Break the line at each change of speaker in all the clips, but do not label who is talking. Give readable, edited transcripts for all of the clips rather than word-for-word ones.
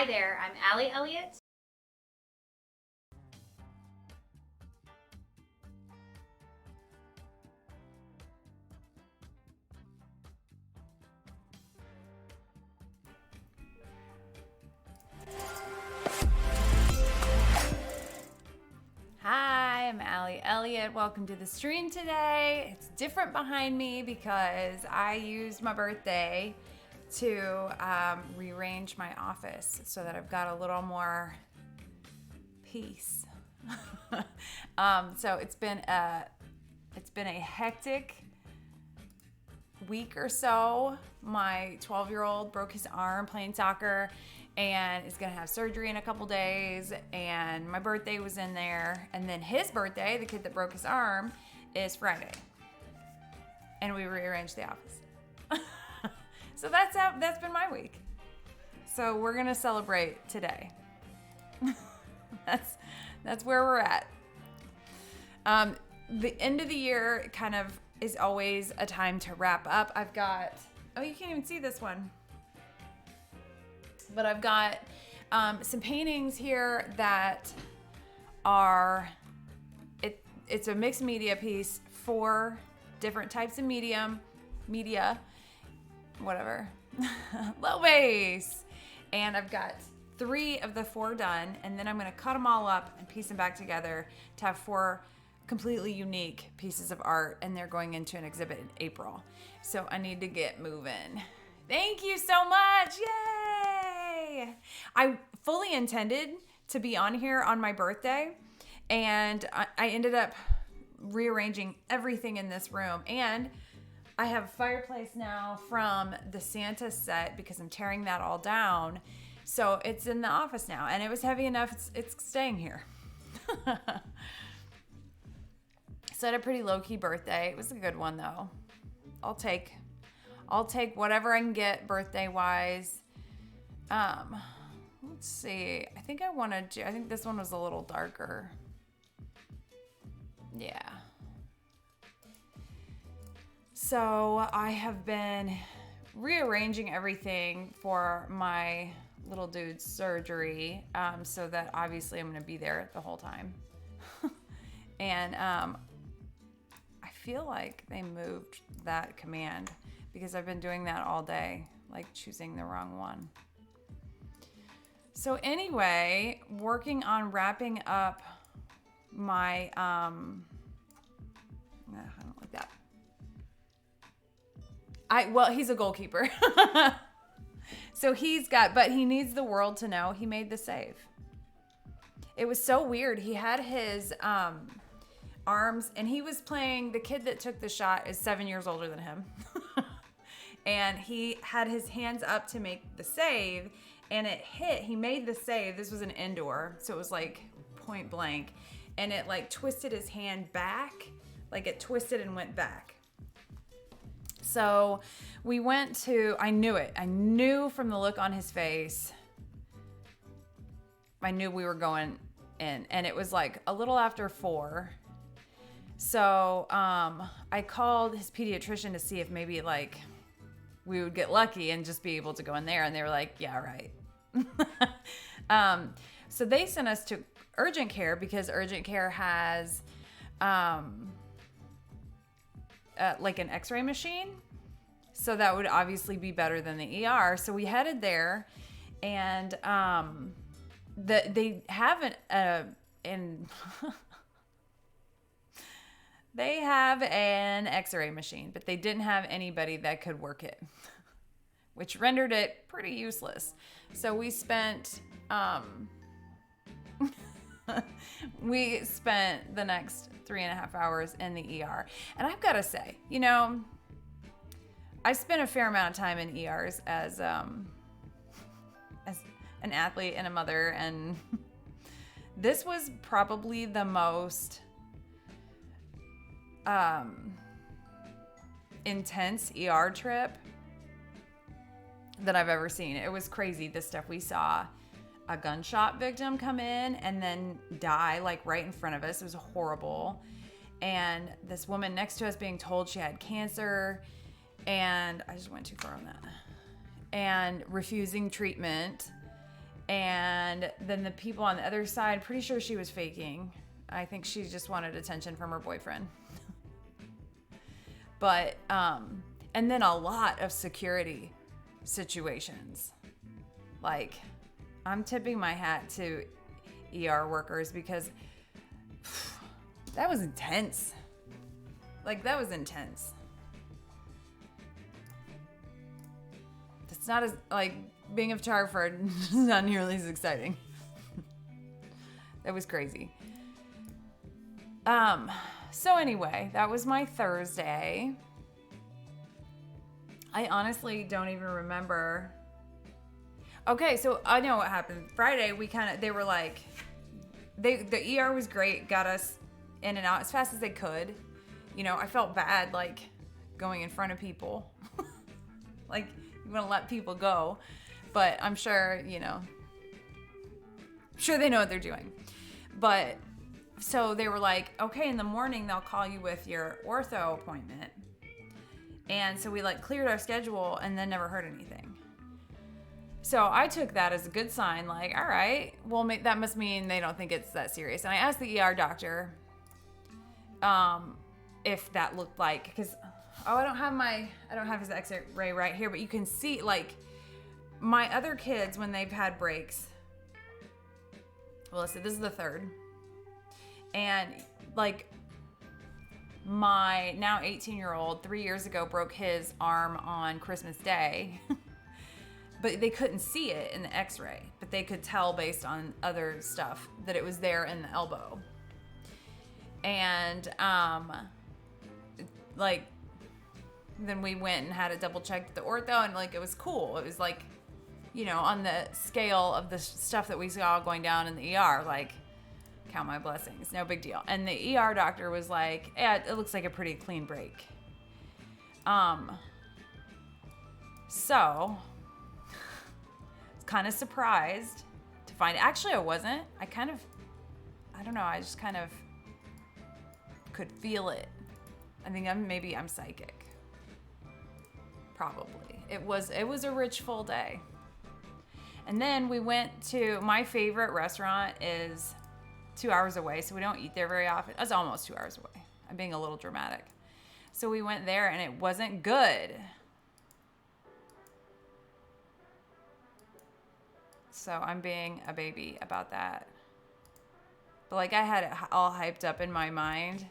Hi there, I'm Allie Elliott.
Hi, I'm Allie Elliott. Welcome to the stream today. It's different behind me because I used my birthday to rearrange my office so that I've got a little more peace. So it's been a hectic week or so. My 12-year-old broke his arm playing soccer and is gonna have surgery in a couple days, and my birthday was in there, and then his birthday, the kid that broke his arm, is Friday, and we rearranged the office. So that's been my week. So we're gonna celebrate today. That's where we're at. The end of the year kind of is always a time to wrap up. I've got, oh, you can't even see this one, but I've got some paintings here that are, it's a mixed media piece, 4 different types of media, whatever, low base. And I've got 3 of the 4 done, and then I'm gonna cut them all up and piece them back together to have 4 completely unique pieces of art, and they're going into an exhibit in April. So I need to get moving. Thank you so much. Yay! I fully intended to be on here on my birthday, and I ended up rearranging everything in this room. And I have a fireplace now from the Santa set because I'm tearing that all down. So it's in the office now, and it was heavy enough, it's staying here. So I had a pretty low-key birthday. It was a good one, though. I'll take whatever I can get birthday-wise. Let's see. I think this one was a little darker. Yeah. So I have been rearranging everything for my little dude's surgery, so that obviously I'm going to be there the whole time. And I feel like they moved that command because I've been doing that all day, like choosing the wrong one. So anyway, working on wrapping up my, I don't like that. Well, he's a goalkeeper. So but he needs the world to know he made the save. It was so weird. He had his arms, and he was playing, the kid that took the shot is 7 years older than him. And he had his hands up to make the save, and it hit. He made the save. This was an indoor, so it was like point blank. And it like twisted his hand back, like it twisted and went back. So we went to, I knew it. I knew from the look on his face. I knew we were going in, and it was like a little after 4. So I called his pediatrician to see if maybe like we would get lucky and just be able to go in there. And they were like, yeah, right. So they sent us to urgent care because urgent care has like an x-ray machine. So that would obviously be better than the ER. So we headed there, and they have they have an x-ray machine, but they didn't have anybody that could work it, which rendered it pretty useless. So we spent the next 3.5 hours in the ER. And I've got to say, I spent a fair amount of time in ERs as an athlete and a mother, and this was probably the most intense ER trip that I've ever seen. It was crazy, the stuff we saw. A gunshot victim come in and then die like right in front of us. It was horrible. And this woman next to us being told she had cancer, and I just went too far on that, and refusing treatment. And then the people on the other side, pretty sure she was faking. I think she just wanted attention from her boyfriend. But, and then a lot of security situations. Like, I'm tipping my hat to ER workers because that was intense. Like, that was intense. It's not as, like, being a photographer is not nearly as exciting. That was crazy. So anyway, that was my Thursday. I honestly don't even remember. Okay, so I know what happened. Friday, they were like, the ER was great, got us in and out as fast as they could. You know, I felt bad, like, going in front of people. Like, you want to let people go. But I'm sure, you know, they know what they're doing. But, so they were like, okay, in the morning, they'll call you with your ortho appointment. And so we, like, cleared our schedule and then never heard anything. So I took that as a good sign, like, all right, well, that must mean they don't think it's that serious. And I asked the ER doctor if that looked like, because, I don't have his x-ray right here, but you can see, like, my other kids, when they've had breaks, well, let's see, this is the third. And, like, my now 18-year-old 3 years ago broke his arm on Christmas Day. But they couldn't see it in the x-ray, but they could tell based on other stuff that it was there in the elbow. And, like, then we went and had it double checked at the ortho, and, like, it was cool. It was, like, you know, on the scale of the stuff that we saw going down in the ER, like, count my blessings, no big deal. And the ER doctor was like, yeah, it looks like a pretty clean break. So kind of surprised to find, actually I wasn't. I don't know, I just kind of could feel it. I think I'm psychic. Probably. It was a rich, full day. And then we went to, my favorite restaurant is 2 hours away, so we don't eat there very often. It's almost 2 hours away. I'm being a little dramatic. So we went there and it wasn't good. So I'm being a baby about that. But, like, I had it all hyped up in my mind.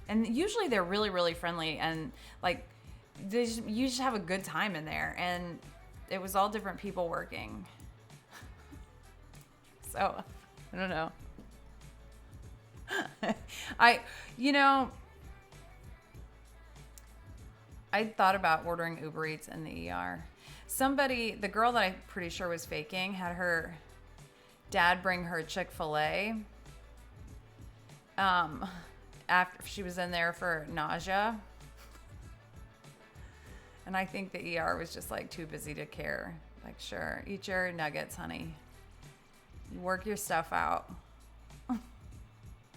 And usually they're really, really friendly and, like, you just have a good time in there. And it was all different people working. So, I don't know. I thought about ordering Uber Eats in the ER. The girl that I'm pretty sure was faking, had her dad bring her Chick-fil-A after she was in there for nausea. And I think the ER was just, like, too busy to care. Like, sure, eat your nuggets, honey. You work your stuff out.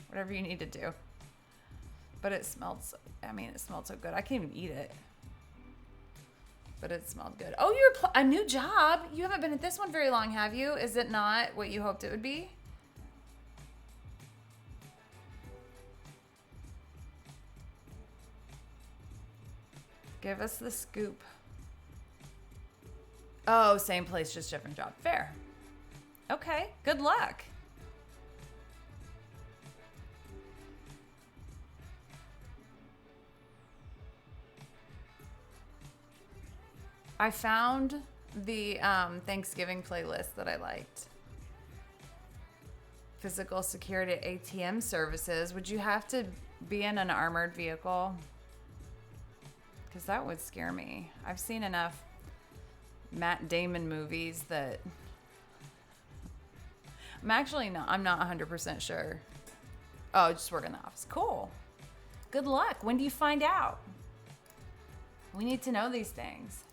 Whatever you need to do. But it smelled so good. I can't even eat it. But it smelled good. Oh, you're a new job. You haven't been at this one very long, have you? Is it not what you hoped it would be? Give us the scoop. Oh, same place, just different job. Fair. Okay, good luck. I found the Thanksgiving playlist that I liked. Physical security ATM services. Would you have to be in an armored vehicle? Because that would scare me. I've seen enough Matt Damon movies that I'm not 100% sure. Oh, just work in the office. Cool. Good luck. When do you find out? We need to know these things.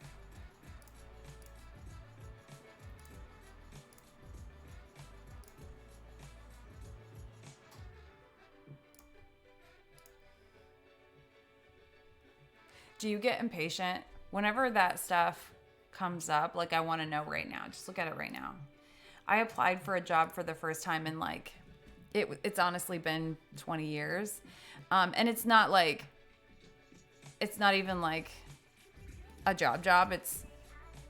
Do you get impatient whenever that stuff comes up, like I want to know right now. Just look at it right now. I applied for a job for the first time in like, it's honestly been 20 years. And it's not even like a job. It's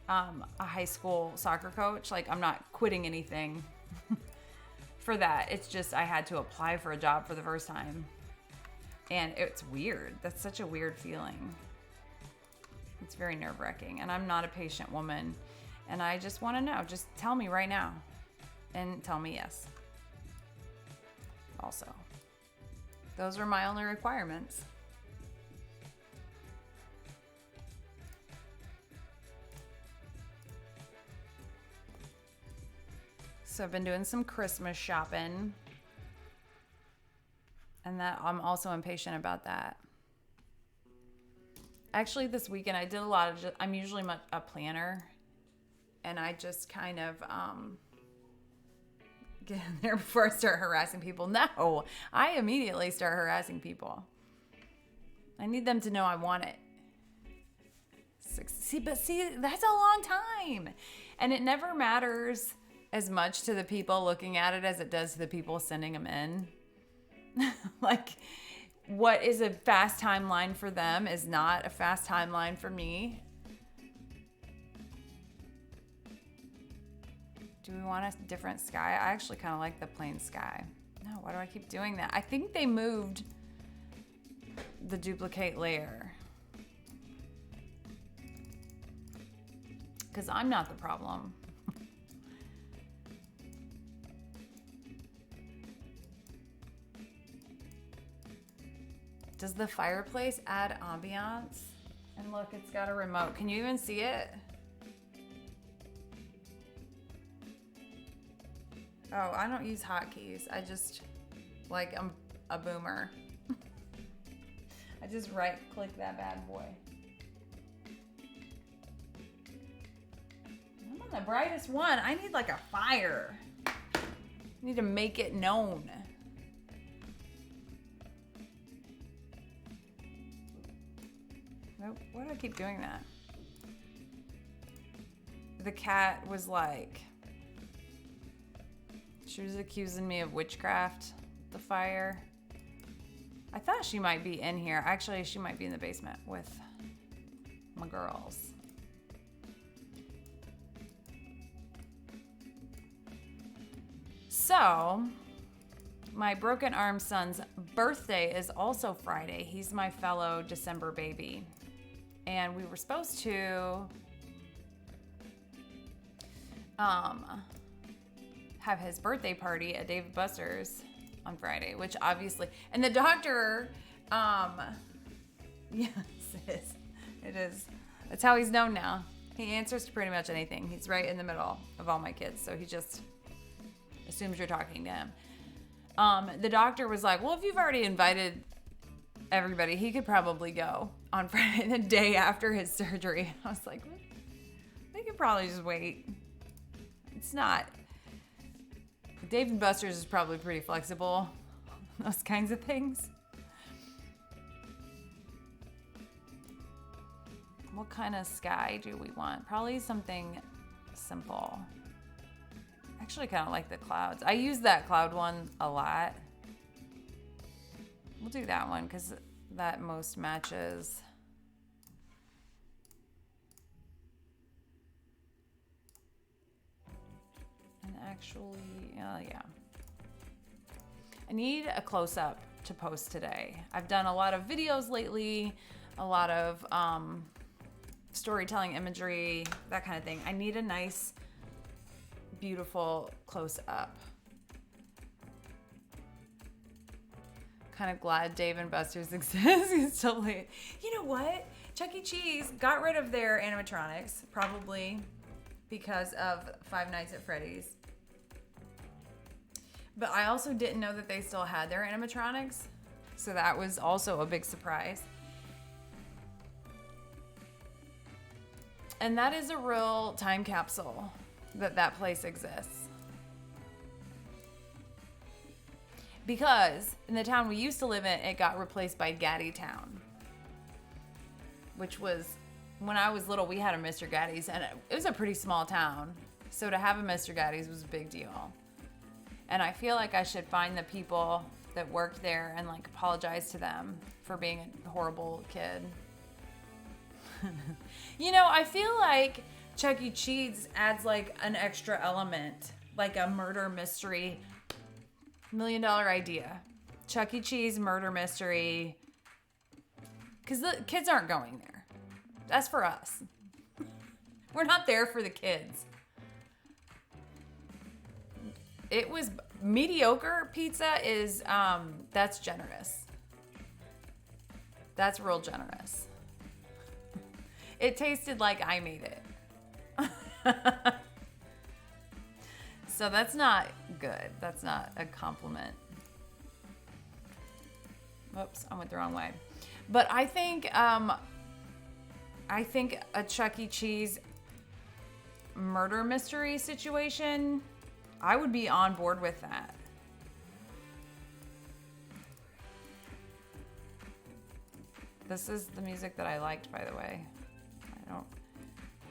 a high school soccer coach. Like, I'm not quitting anything for that. It's just I had to apply for a job for the first time. And it's weird. That's such a weird feeling. It's very nerve-wracking. And I'm not a patient woman. And I just want to know. Just tell me right now. And tell me yes. Also. Those are my only requirements. So I've been doing some Christmas shopping. And that I'm also impatient about that. Actually, this weekend I did a lot of, I'm usually a planner. And I just kind of get in there before I start harassing people. No, I immediately start harassing people. I need them to know I want it. See, that's a long time. And it never matters as much to the people looking at it as it does to the people sending them in. Like, what is a fast timeline for them is not a fast timeline for me. Do we want a different sky? I actually kind of like the plain sky. No, why do I keep doing that? I think they moved the duplicate layer. Because I'm not the problem. Does the fireplace add ambiance? And look, it's got a remote. Can you even see it? Oh, I don't use hotkeys. I just, like, I'm a boomer. I just right click that bad boy. I'm on the brightest one. I need like a fire. I need to make it known. Nope. Why do I keep doing that? The cat was like, she was accusing me of witchcraft, the fire. I thought she might be in here. Actually, she might be in the basement with my girls. So, my broken arm son's birthday is also Friday. He's my fellow December baby. And we were supposed to have his birthday party at Dave & Buster's on Friday, which obviously, and the doctor, yes, it is. That's how he's known now. He answers to pretty much anything. He's right in the middle of all my kids, so he just assumes you're talking to him. The doctor was like, well, if you've already invited everybody, he could probably go on Friday, the day after his surgery. I was like, they could probably just wait. It's not. Dave & Buster's is probably pretty flexible. Those kinds of things. What kind of sky do we want? Probably something simple. I actually kind of like the clouds. I use that cloud one a lot. We'll do that one because that most matches. And actually, yeah. I need a close-up to post today. I've done a lot of videos lately, a lot of storytelling imagery, that kind of thing. I need a nice, beautiful close-up. Kind of glad Dave & Buster's exists. It's totally, you know what? Chuck E. Cheese got rid of their animatronics, probably because of Five Nights at Freddy's. But I also didn't know that they still had their animatronics. So that was also a big surprise. And that is a real time capsule that place exists. Because in the town we used to live in, it got replaced by Gaddy Town, which was when I was little, we had a Mr. Gatti's, and it was a pretty small town. So to have a Mr. Gatti's was a big deal. And I feel like I should find the people that worked there and like apologize to them for being a horrible kid. You know, I feel like Chuck E. Cheese adds like an extra element, like a murder mystery. $1 million idea. Chuck E. Cheese murder mystery. Because the kids aren't going there. That's for us. We're not there for the kids. It was mediocre pizza is, that's generous. That's real generous. It tasted like I made it. So that's not good. That's not a compliment. Whoops, I went the wrong way. But I think a Chuck E. Cheese murder mystery situation, I would be on board with that. This is the music that I liked, by the way. I don't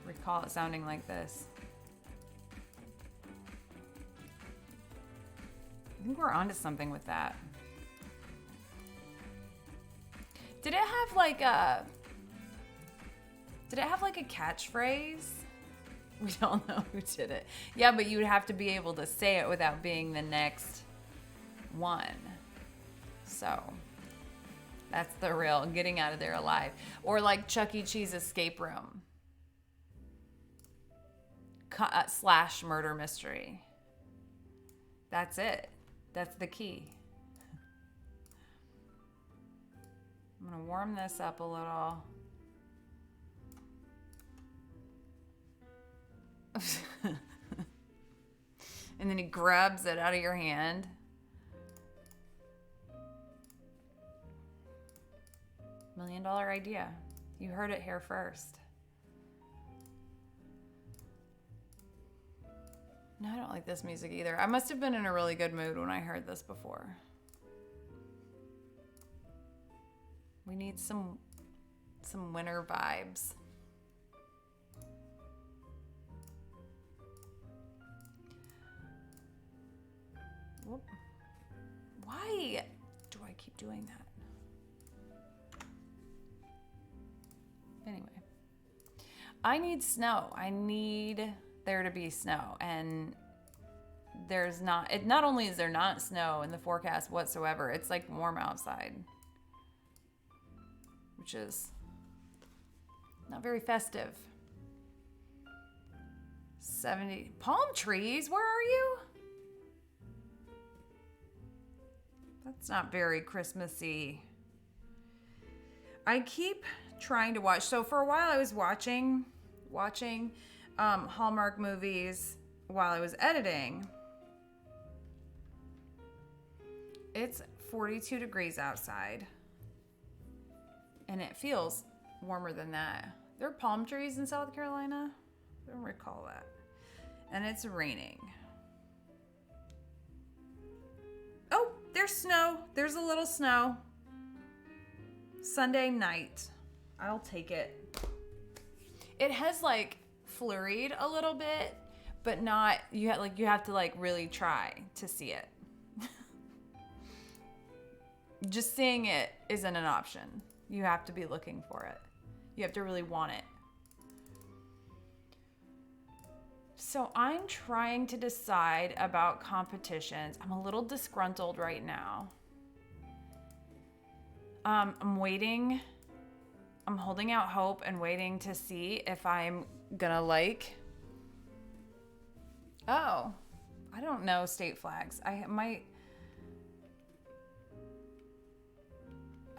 recall it sounding like this. I think we're onto something with that. Did it have like a catchphrase? We don't know who did it. Yeah, but you would have to be able to say it without being the next one. So that's the real getting out of there alive. Or like Chuck E. Cheese escape room / murder mystery. That's it. That's the key. I'm gonna warm this up a little. And then he grabs it out of your hand. $1 million idea. You heard it here first. No, I don't like this music either. I must have been in a really good mood when I heard this before. We need some winter vibes. Whoop. Why do I keep doing that? Anyway, I need snow. I need there to be snow, and there's not. It not only is there not snow in the forecast whatsoever, it's like warm outside, which is not very festive. 70 palm trees. Where are you? That's not very Christmassy. I keep trying to watch. So for a while I was watching Hallmark movies while I was editing. It's 42 degrees outside. And it feels warmer than that. There are palm trees in South Carolina. I don't recall that. And it's raining. Oh, there's snow. There's a little snow. Sunday night. I'll take it. It has like flurried a little bit, but not, you have to like really try to see it. Just seeing it isn't an option. You have to be looking for it. You have to really want it. So I'm trying to decide about competitions. I'm a little disgruntled right now. I'm waiting. I'm holding out hope and waiting to see if I'm gonna like. Oh, I don't know state flags. I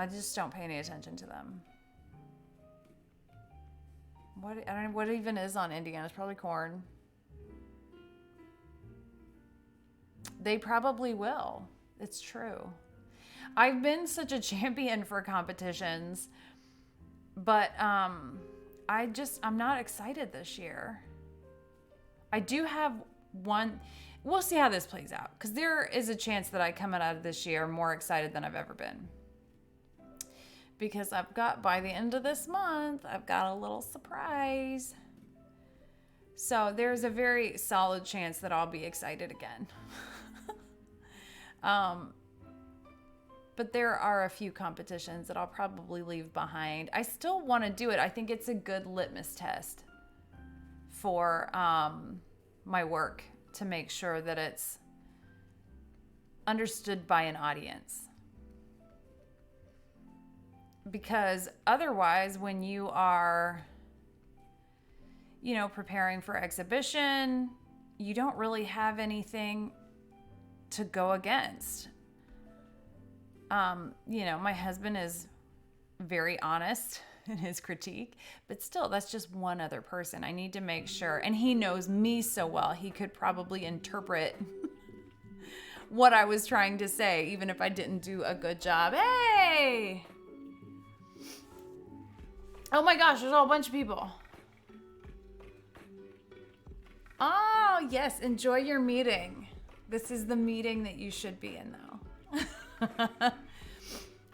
just don't pay any attention to them. I don't know what even is on Indiana. It's probably corn. They probably will. It's true. I've been such a champion for competitions, but I'm not excited this year. I do have one. We'll see how this plays out, because there is a chance that I come out of this year more excited than I've ever been. because by the end of this month, I've got a little surprise. So there's a very solid chance that I'll be excited again. But there are a few competitions that I'll probably leave behind. I still want to do it. I think it's a good litmus test for my work to make sure that it's understood by an audience. Because otherwise, when you are, preparing for exhibition, you don't really have anything to go against. My husband is very honest in his critique, but still, that's just one other person. I need to make sure, and he knows me so well, he could probably interpret what I was trying to say, even if I didn't do a good job. Hey! Oh my gosh, there's a whole bunch of people. Oh, yes, enjoy your meeting. This is the meeting that you should be in, though.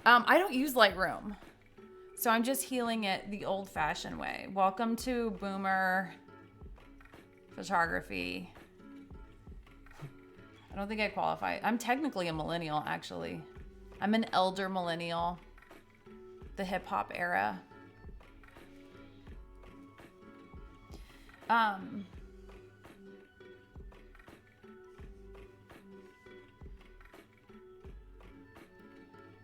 I don't use Lightroom, so I'm just healing it the old-fashioned way. Welcome to Boomer Photography. I don't think I qualify. I'm technically a millennial, actually. I'm an elder millennial, the hip-hop era.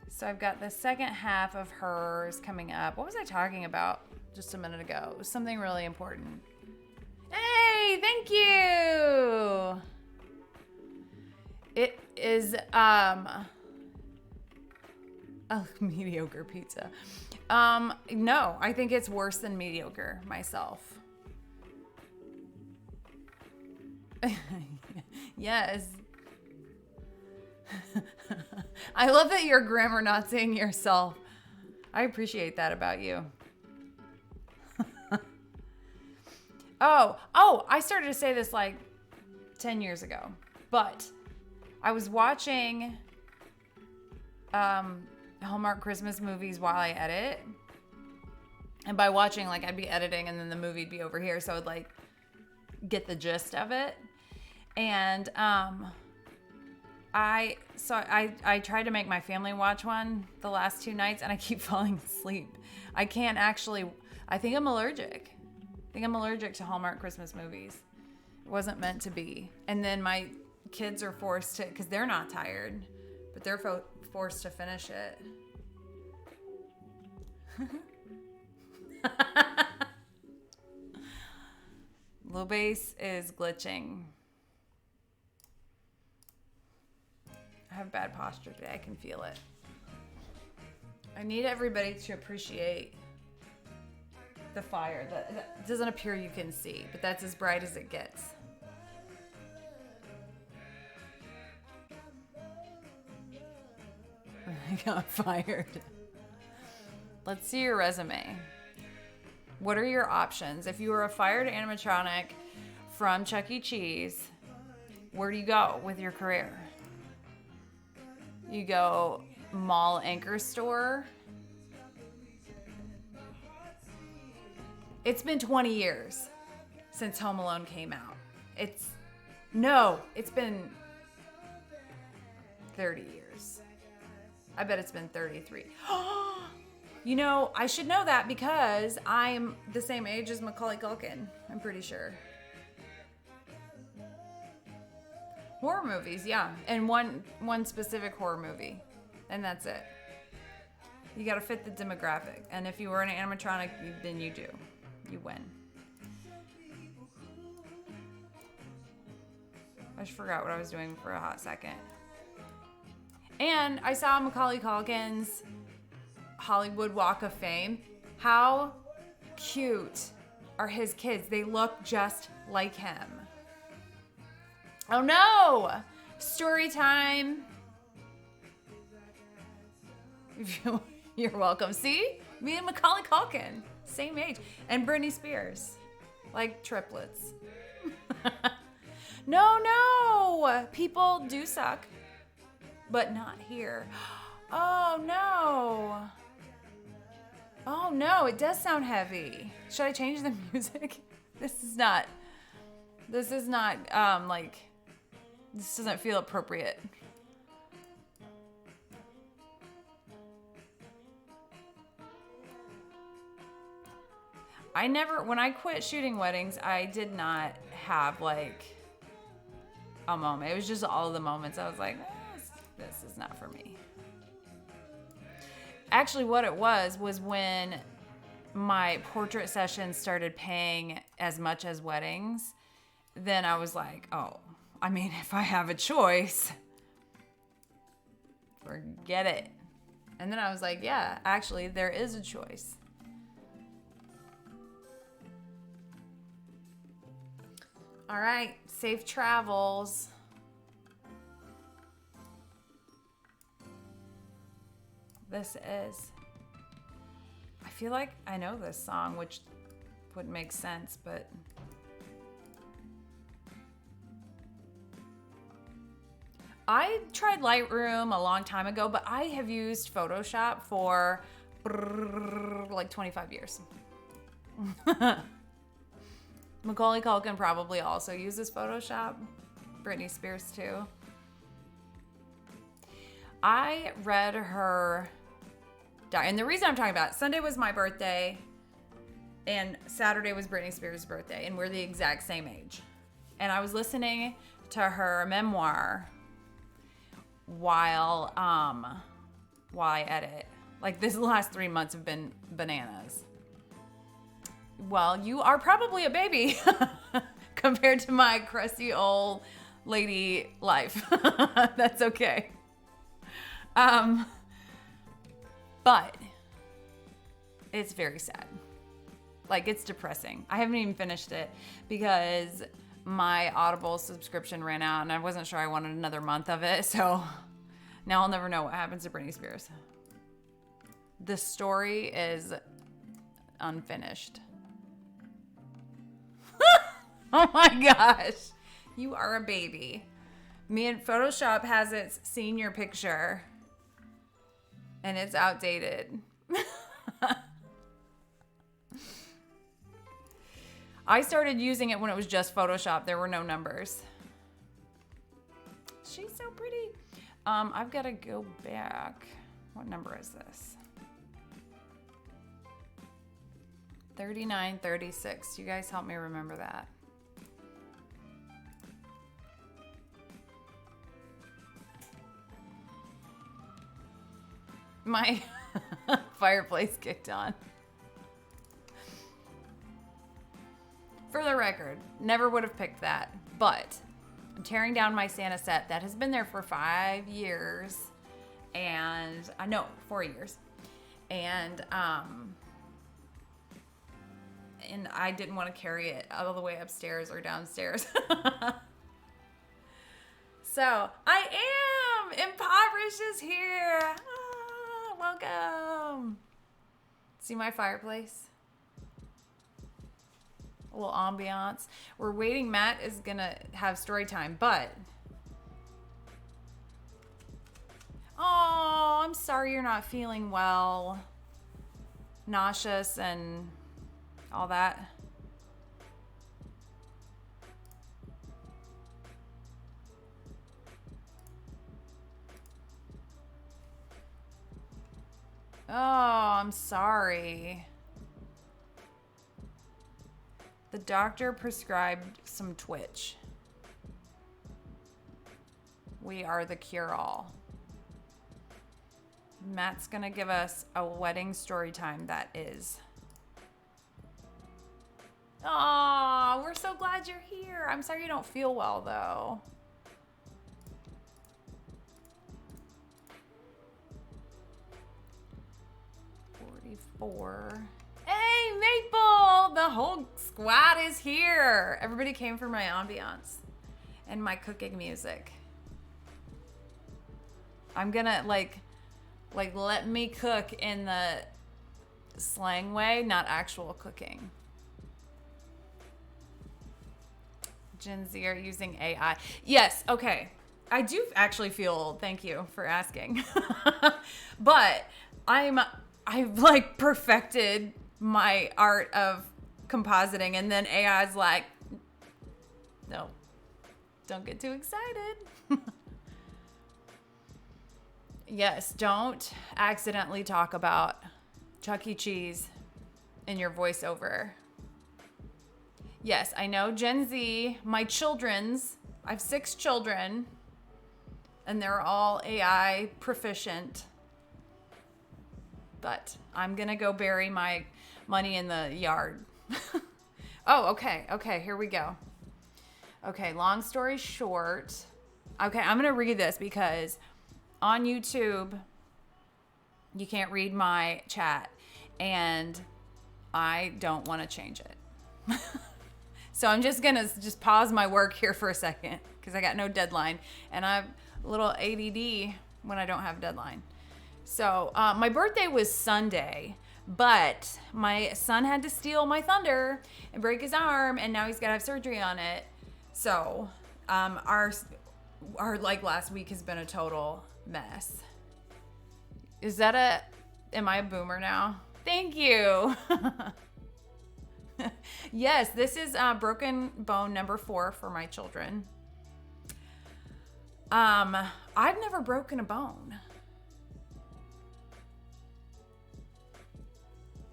So I've got the second half of hers coming up. What was I talking about just a minute ago? It was something really important. Hey, thank you. It is a mediocre pizza. No, I think it's worse than mediocre myself. Yes. I love that you're grammar Nazing yourself. I appreciate that about you. I started to say this like 10 years ago, but I was watching Hallmark Christmas movies while I edit. And by watching, like, I'd be editing and then the movie'd be over here, so I'd like get the gist of it. And I tried to make my family watch one the last 2 nights and I keep falling asleep. I can't actually, I think I'm allergic. To Hallmark Christmas movies. It wasn't meant to be. And then my kids are forced to, because they're not tired, but they're forced to finish it. Low bass is glitching. I have bad posture today. I can feel it. I need everybody to appreciate the fire. That doesn't appear you can see, but that's as bright as it gets. I got fired. Let's see your resume. What are your options? If you were a fired animatronic from Chuck E. Cheese, where do you go with your career? You go mall anchor store. It's been 20 years since Home Alone came out. It's been 30 years. I bet it's been 33. You know, I should know that because I'm the same age as Macaulay Culkin, I'm pretty sure. Horror movies, yeah. And one specific horror movie. And that's it. You gotta fit the demographic. And if you were an animatronic, then you do. You win. I just forgot what I was doing for a hot second. And I saw Macaulay Culkin's Hollywood Walk of Fame. How cute are his kids? They look just like him. Oh no! Story time. You're welcome. See? Me and Macaulay Culkin. Same age. And Britney Spears. Like triplets. No! People do suck. But not here. Oh no. Oh no, it does sound heavy. Should I change the music? This is not like, this doesn't feel appropriate. When I quit shooting weddings, I did not have like a moment. It was just all of the moments I was like, this is not for me. Actually, what it was when my portrait sessions started paying as much as weddings, then I was like, oh, I mean, if I have a choice, forget it. And then I was like, yeah, actually, there is a choice. All right, safe travels. This is, I feel like I know this song, which would make sense, but I tried Lightroom a long time ago, but I have used Photoshop for like 25 years. Macaulay Culkin probably also uses Photoshop. Britney Spears too. I read her diary, and the reason I'm talking about it, Sunday was my birthday, and Saturday was Britney Spears' birthday, and we're the exact same age. And I was listening to her memoir while I edit. Like, this last 3 months have been bananas. Well, you are probably a baby compared to my crusty old lady life. That's okay. But it's very sad. Like, it's depressing. I haven't even finished it because my Audible subscription ran out and I wasn't sure I wanted another month of it. So now I'll never know what happens to Britney Spears. The story is unfinished. Oh my gosh. You are a baby. Photoshop has its senior picture and it's outdated. I started using it when it was just Photoshop. There were no numbers. She's so pretty. I've got to go back. What number is this? 3936. You guys help me remember that. My fireplace kicked on. For the record, never would have picked that, but I'm tearing down my Santa set that has been there for 5 years, and I know 4 years, and I didn't want to carry it all the way upstairs or downstairs. So I am. Impoverished is here. Ah, welcome. See my fireplace? A little ambiance. We're waiting. Matt is gonna have story time, but oh, I'm sorry you're not feeling well. Nauseous and all that. Oh, I'm sorry. The doctor prescribed some Twitch. We are the cure-all. Matt's gonna give us a wedding story time that is. Oh, we're so glad you're here. I'm sorry you don't feel well though. Hey, Maple! The whole squad is here. Everybody came for my ambiance and my cooking music. I'm gonna like let me cook in the slang way, not actual cooking. Gen Z are using AI. Yes, okay. I do actually feel, thank you for asking. But I've like perfected my art of compositing, and then AI's like, no, don't get too excited. Yes, don't accidentally talk about Chuck E. Cheese in your voiceover. Yes, I know Gen Z, my children's, I have 6 children, and they're all AI proficient. But I'm going to go bury my money in the yard. Oh, okay. Okay, here we go. Okay, long story short. Okay, I'm going to read this because on YouTube, you can't read my chat, and I don't want to change it. So I'm just going to just pause my work here for a second because I got no deadline, and I'm a little ADD when I don't have a deadline. So my birthday was Sunday, but my son had to steal my thunder and break his arm, and now he's got to have surgery on it. So our like last week has been a total mess. Am I a boomer now? Thank you. Yes, this is broken bone number 4 for my children. I've never broken a bone.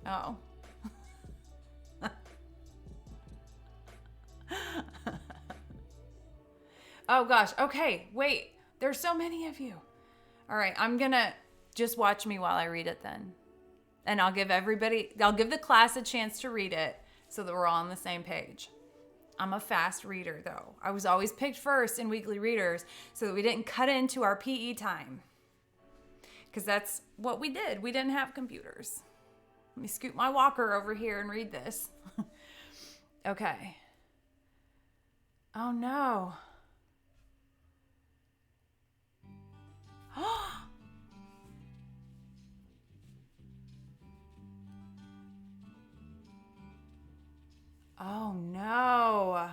Oh. Oh gosh. Okay. Wait. There's so many of you. All right. I'm going to just watch me while I read it then. And I'll give the class a chance to read it so that we're all on the same page. I'm a fast reader though. I was always picked first in weekly readers so that we didn't cut into our PE time. Because that's what we did. We didn't have computers. Let me scoot my walker over here and read this. Okay. Oh no. Oh no.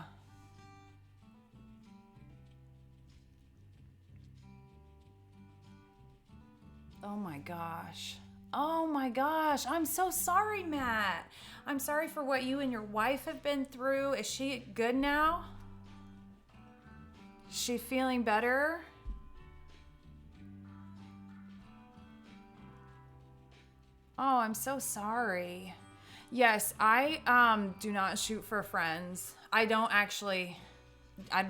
Oh my gosh. Oh my gosh. I'm so sorry, Matt. I'm sorry for what you and your wife have been through. Is she good now? Is she feeling better? Oh, I'm so sorry. Yes, I do not shoot for friends. I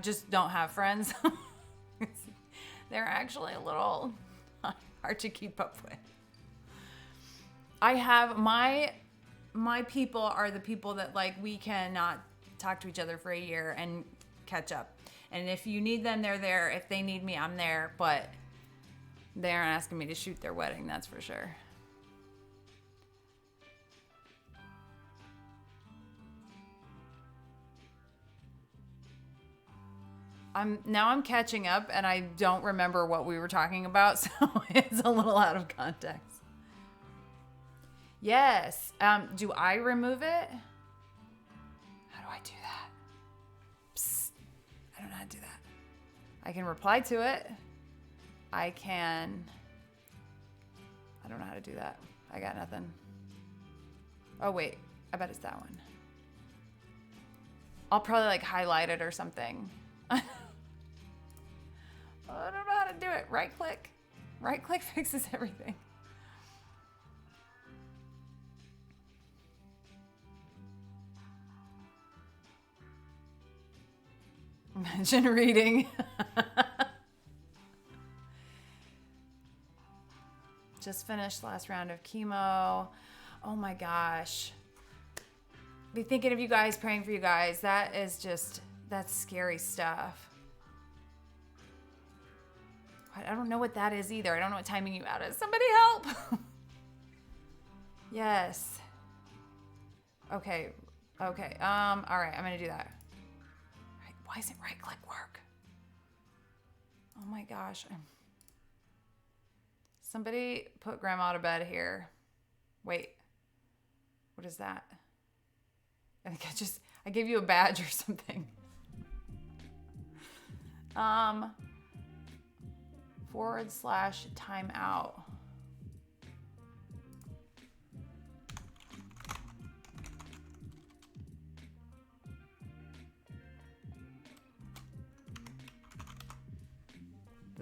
just don't have friends. They're actually a little hard to keep up with. I have my people are the people that like we cannot talk to each other for a year and catch up. And if you need them, they're there. If they need me, I'm there. But they aren't asking me to shoot their wedding, that's for sure. I'm catching up and I don't remember what we were talking about, so it's a little out of context. Yes. Do I remove it? How do I do that? Psst. I don't know how to do that. I can reply to it. I don't know how to do that. I got nothing. Oh wait, I bet it's that one. I'll probably like highlight it or something. I don't know how to do it. Right click. Right click fixes everything. Imagine reading. Just finished last round of chemo. Oh my gosh. Be thinking of you guys, praying for you guys. That's scary stuff. I don't know what that is either. I don't know what timing you out is. Somebody help. Yes. Okay. All right. I'm going to do that. Why isn't right click work? Oh my gosh. Somebody put grandma to bed here. Wait. What is that? I think I gave you a badge or something. /timeout.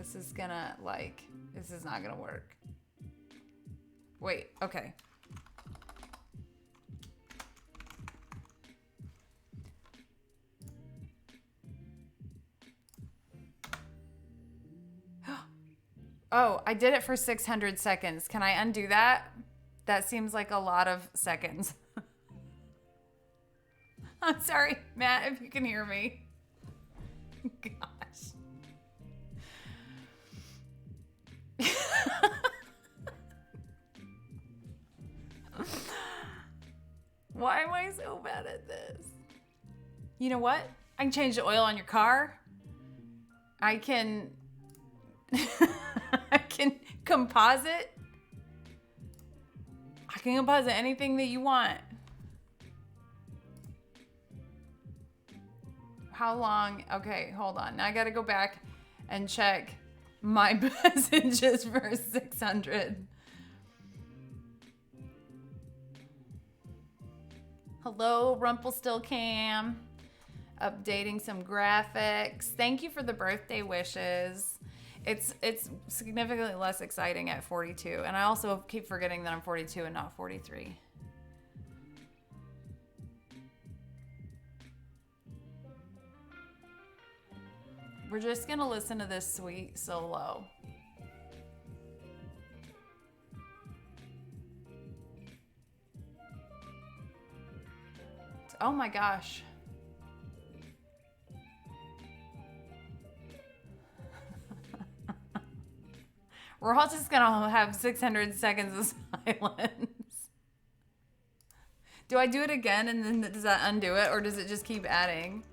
This is gonna, like, this is not gonna work. Wait, okay. Oh, I did it for 600 seconds. Can I undo that? That seems like a lot of seconds. I'm sorry, Matt, if you can hear me. Gosh. Why am I so bad at this? You know what? I can change the oil on your car. I can I can composite. I can composite anything that you want. How long? Okay, hold on. Now I gotta go back and check my messages for 600. Hello, Rumpelstiltskin. Updating some graphics. Thank you for the birthday wishes. It's significantly less exciting at 42. And I also keep forgetting that I'm 42 and not 43. We're just gonna listen to this sweet solo. Oh my gosh. We're all just gonna have 600 seconds of silence. Do I do it again and then does that undo it, or does it just keep adding?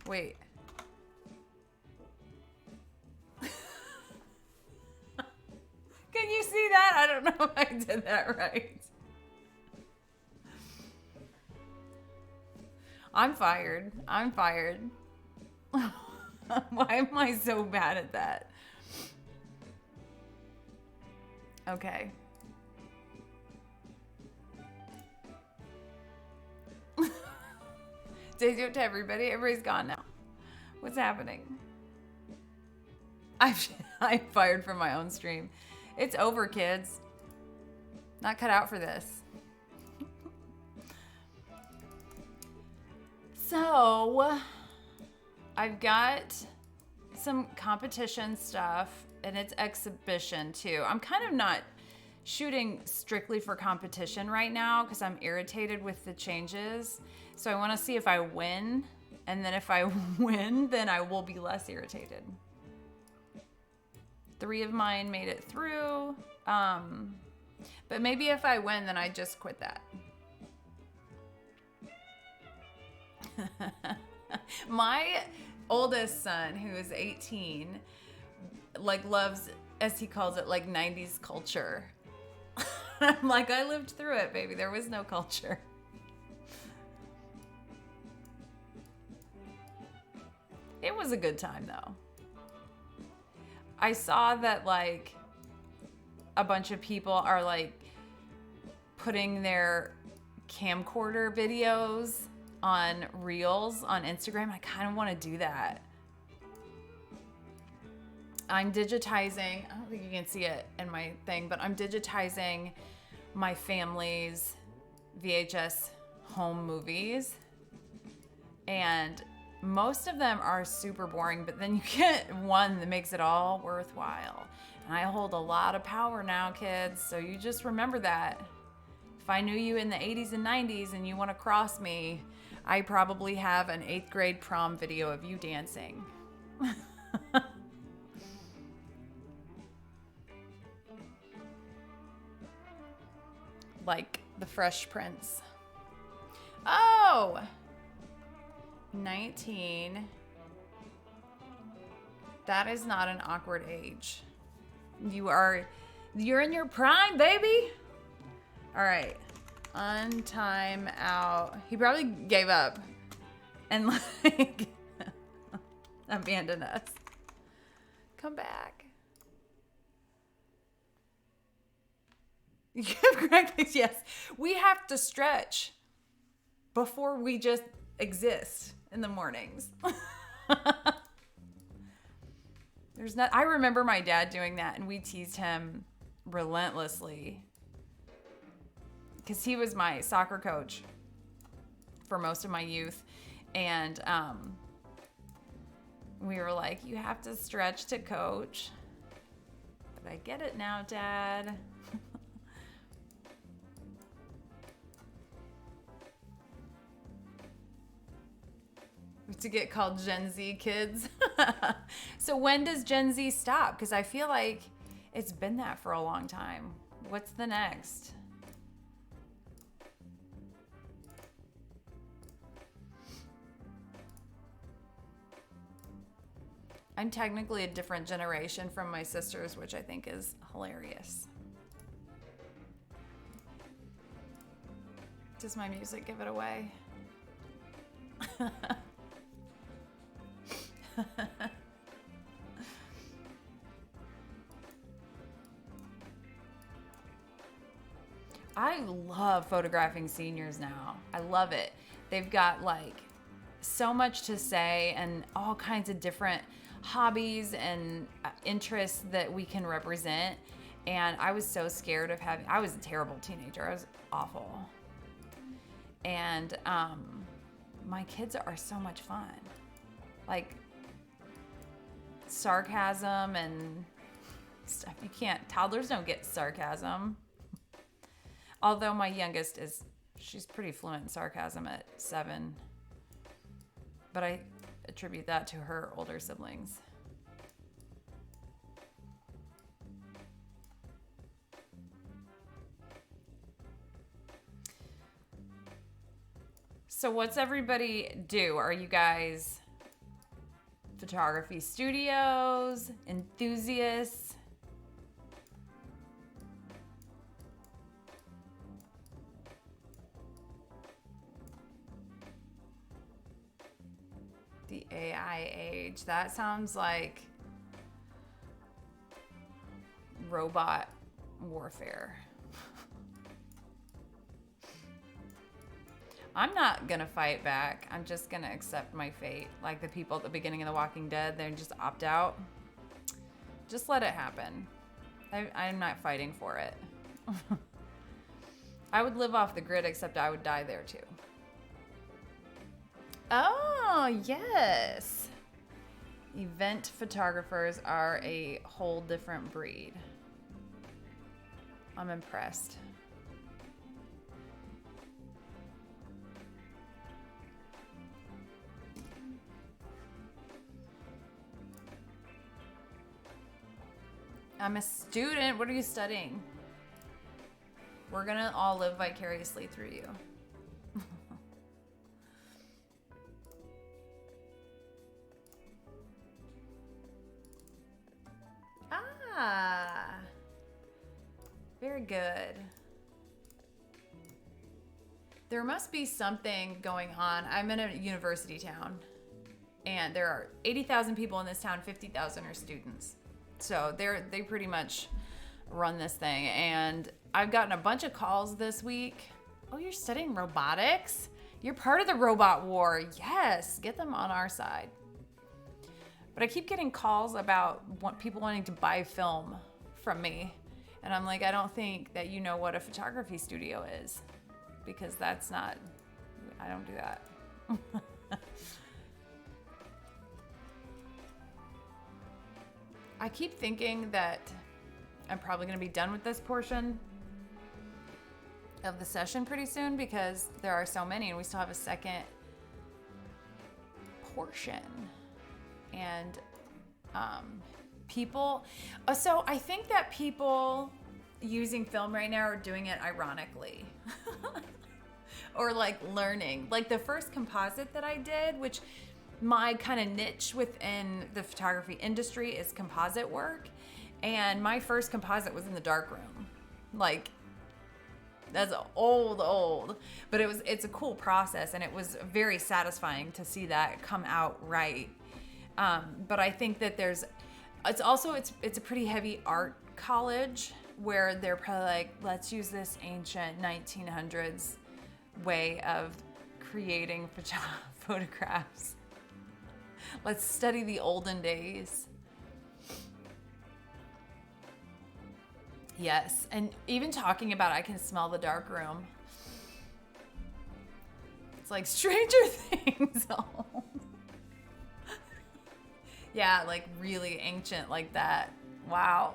Wait. Can you see that? I don't know if I did that right. I'm fired. I'm fired. Why am I so bad at that? Okay. Did I do it to everybody? Everybody's gone now. What's happening? I'm fired from my own stream. It's over, kids. Not cut out for this. So, I've got some competition stuff, and it's exhibition too. I'm kind of not shooting strictly for competition right now because I'm irritated with the changes. So I want to see if I win, and then if I win, then I will be less irritated. 3 of mine made it through, but maybe if I win, then I just quit that. My oldest son, who is 18, like loves, as he calls it, like 90s culture. I'm like, I lived through it, baby. There was no culture. It was a good time though. I saw that like a bunch of people are like putting their camcorder videos on Reels on Instagram. I kind of want to do that. I'm digitizing, I don't think you can see it in my thing, but I'm digitizing my family's VHS home movies. And most of them are super boring, but then you get one that makes it all worthwhile. And I hold a lot of power now, kids, so you just remember that. If I knew you in the 80s and 90s and you want to cross me, I probably have an 8th grade prom video of you dancing. Like the Fresh Prince. Oh! 19. That is not an awkward age. You're in your prime, baby. All right. Untime out. He probably gave up and like abandoned us. Come back. Yes. We have to stretch before we just exist in the mornings. I remember my dad doing that, and we teased him relentlessly because he was my soccer coach for most of my youth. And we were like, you have to stretch to coach. But I get it now, Dad. To get called Gen Z kids. So when does Gen Z stop? Because I feel like it's been that for a long time. What's the next? I'm technically a different generation from my sisters, which I think is hilarious. Does my music give it away? I love photographing seniors now. I love it. They've got like so much to say and all kinds of different hobbies and interests that we can represent. And I was so scared of I was a terrible teenager. I was awful. And my kids are so much fun. Like sarcasm and stuff. Toddlers don't get sarcasm. Although my youngest she's pretty fluent in sarcasm at 7. But I attribute that to her older siblings. So what's everybody do? Are you guys photography studios, enthusiasts? The AI age. That sounds like robot warfare. I'm not gonna fight back. I'm just gonna accept my fate. Like the people at the beginning of The Walking Dead, they just opt out. Just let it happen. I'm not fighting for it. I would live off the grid, except I would die there too. Oh, yes. Event photographers are a whole different breed. I'm impressed. I'm a student. What are you studying? We're gonna all live vicariously through you. Very good. There must be something going on. I'm in a university town, and there are 80,000 people in this town. 50,000 are students. So they pretty much run this thing. And I've gotten a bunch of calls this week. Oh, you're studying robotics? You're part of the robot war. Yes, get them on our side. But I keep getting calls about people wanting to buy film from me. And I'm like, I don't think that you know what a photography studio is. Because I don't do that. I keep thinking that I'm probably going to be done with this portion of the session pretty soon because there are so many and we still have a second portion. And so I think that people using film right now are doing it ironically. Or like learning. Like the first composite that I did, which my kind of niche within the photography industry is composite work. And my first composite was in the darkroom. Like, that's old. But it's a cool process, and it was very satisfying to see that come out right. But I think that there's it's a pretty heavy art college where they're probably like, let's use this ancient 1900s way of creating photographs. Let's study the olden days. Yes, and even talking about it, I can smell the dark room. It's like Stranger Things. Yeah, like really ancient like that. Wow.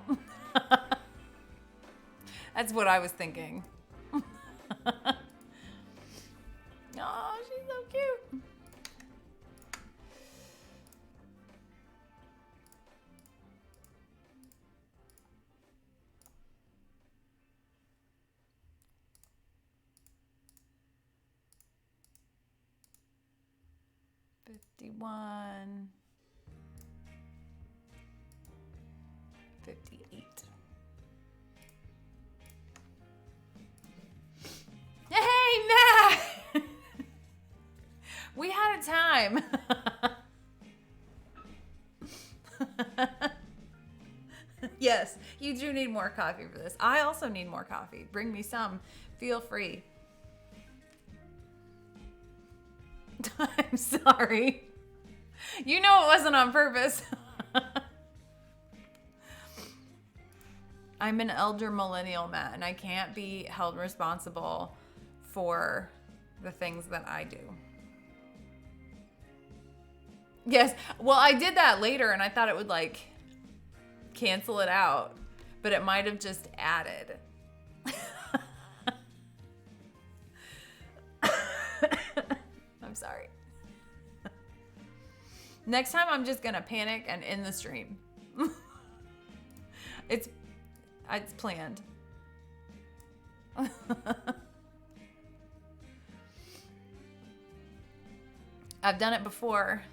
That's what I was thinking. Oh, she's so cute. $51. $58. Hey, Matt! We had a time. Yes, you do need more coffee for this. I also need more coffee. Bring me some. Feel free. I'm sorry. You know it wasn't on purpose. I'm an elder millennial, Matt, and I can't be held responsible for the things that I do. Yes, well, I did that later, and I thought it would, like, cancel it out, but it might have just added. I'm sorry. Next time, I'm just gonna panic and end the stream. It's planned. I've done it before.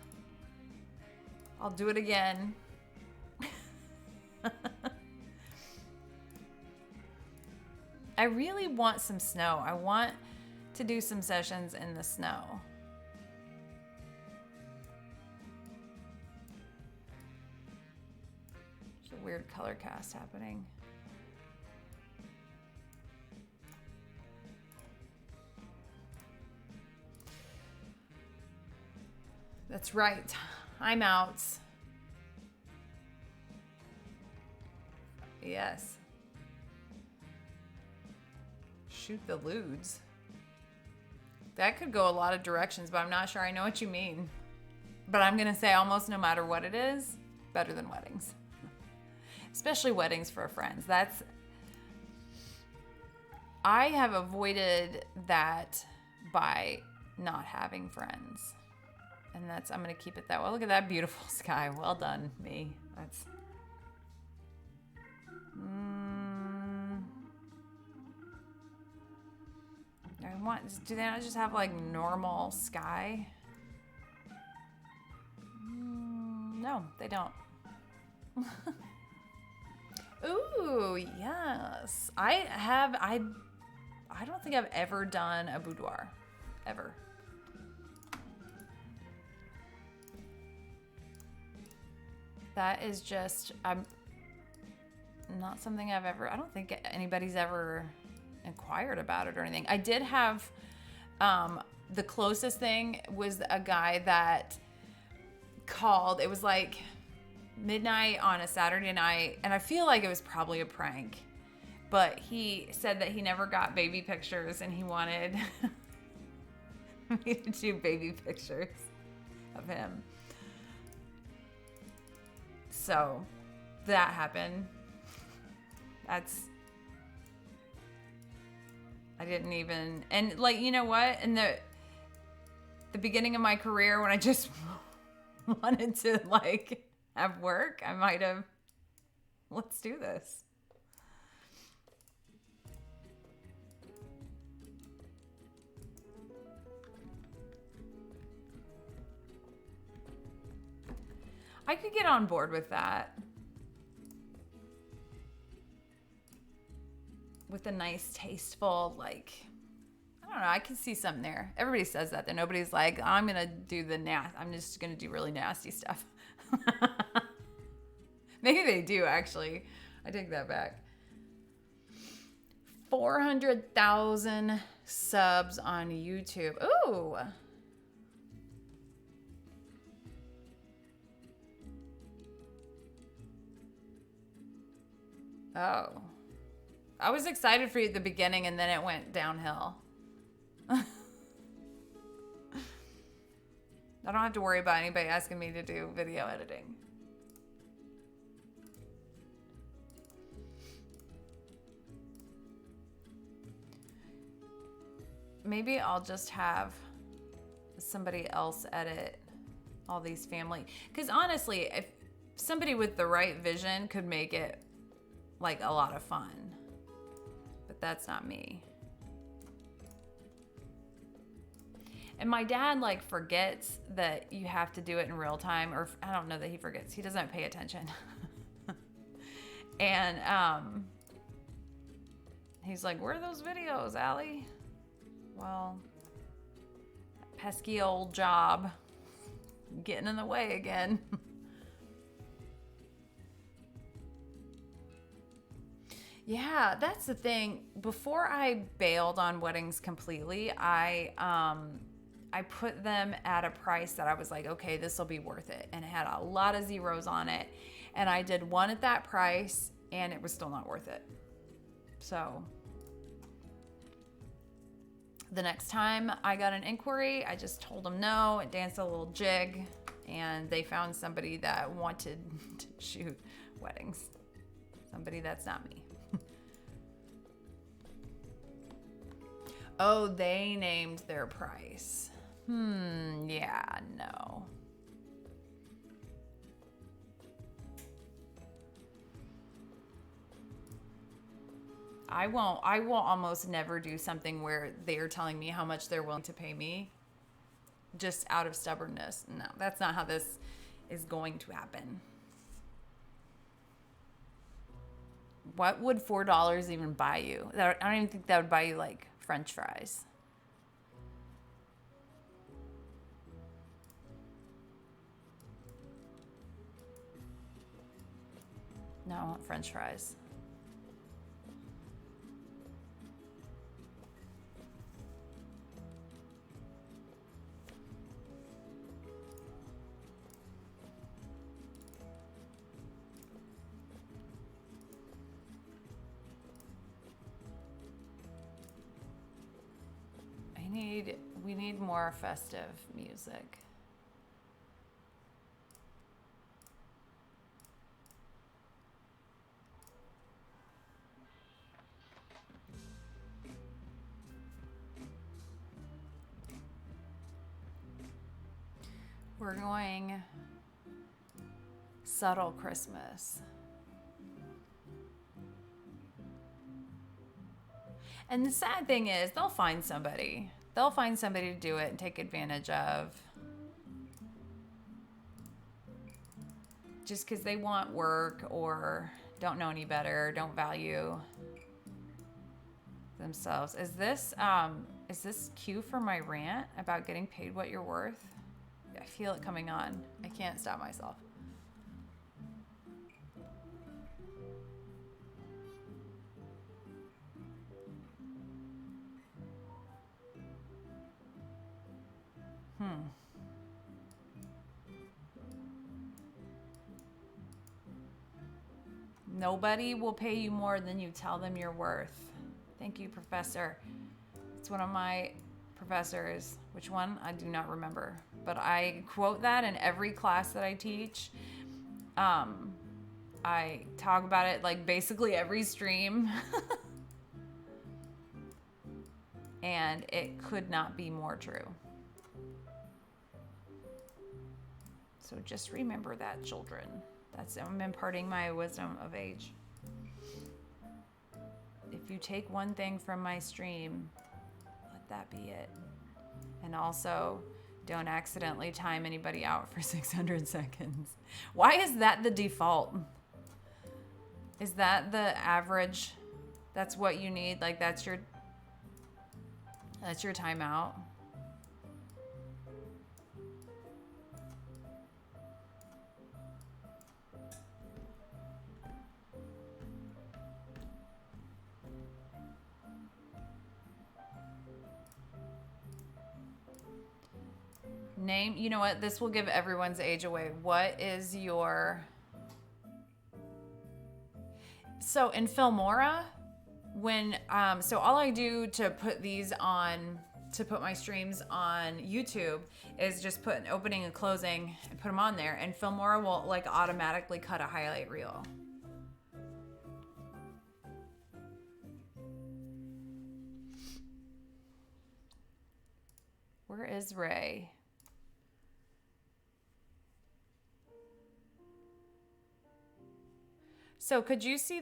I'll do it again. I really want some snow. I want to do some sessions in the snow. There's a weird color cast happening. That's right. I'm out. Yes. Shoot the lewds. That could go a lot of directions, but I'm not sure I know what you mean. But I'm going to say almost no matter what it is, better than weddings. Especially weddings for friends. I have avoided that by not having friends. And I'm going to keep it that way. Look at that beautiful sky. Well done, me. That's... do they not just have like normal sky? No, they don't. Ooh, yes. I don't think I've ever done a boudoir. Ever. That is just, not something I don't think anybody's ever inquired about it or anything. I did have, the closest thing was a guy that called. It was like midnight on a Saturday night, and I feel like it was probably a prank, but he said that he never got baby pictures, and he wanted me to do baby pictures of him. So that happened. I didn't even, and like, you know what? In the beginning of my career, when I just wanted to like have work, I might have, let's do this. I could get on board with that. With a nice, tasteful, like, I don't know, I can see something there. Everybody says that. Nobody's like, I'm going to do I'm just going to do really nasty stuff. Maybe they do, actually. I take that back. 400,000 subs on YouTube. Ooh. Oh. I was excited for you at the beginning and then it went downhill. I don't have to worry about anybody asking me to do video editing. Maybe I'll just have somebody else edit all these family. Because honestly, if somebody with the right vision could make it like a lot of fun. But that's not me. And my dad like forgets that you have to do it in real time, or I don't know that he forgets. He doesn't pay attention. And he's like, "Where are those videos, Allie?" Well, that pesky old job getting in the way again. Yeah, that's the thing. Before I bailed on weddings completely, I put them at a price that I was like, okay, this will be worth it. And it had a lot of zeros on it. And I did one at that price and it was still not worth it. So the next time I got an inquiry, I just told them no and danced a little jig. And they found somebody that wanted to shoot weddings. Somebody that's not me. Oh, they named their price. Yeah, no. I will almost never do something where they're telling me how much they're willing to pay me just out of stubbornness. No, that's not how this is going to happen. What would $4 even buy you? I don't even think that would buy you like French fries. No, I want French fries. We need more festive music. We're going subtle Christmas. And the sad thing is, they'll find somebody. They'll find somebody to do it and take advantage of. Just because they want work or don't know any better, don't value themselves. Is this cue for my rant about getting paid what you're worth? I feel it coming on. I can't stop myself. Nobody will pay you more than you tell them you're worth. Thank you, Professor. It's one of my professors. Which one? I do not remember. But I quote that in every class that I teach. I talk about it like basically every stream. And it could not be more true. So just remember that, children. I'm imparting my wisdom of age. If you take one thing from my stream, let that be it. And also, don't accidentally time anybody out for 600 seconds. Why is that the default? Is that the average? That's what you need? Like that's your timeout? Name, you know what? This will give everyone's age away. What is your... So in Filmora, so all I do to put these on, to put my streams on YouTube is just put an opening and closing and put them on there. And Filmora will like automatically cut a highlight reel. Where is Ray? So could you see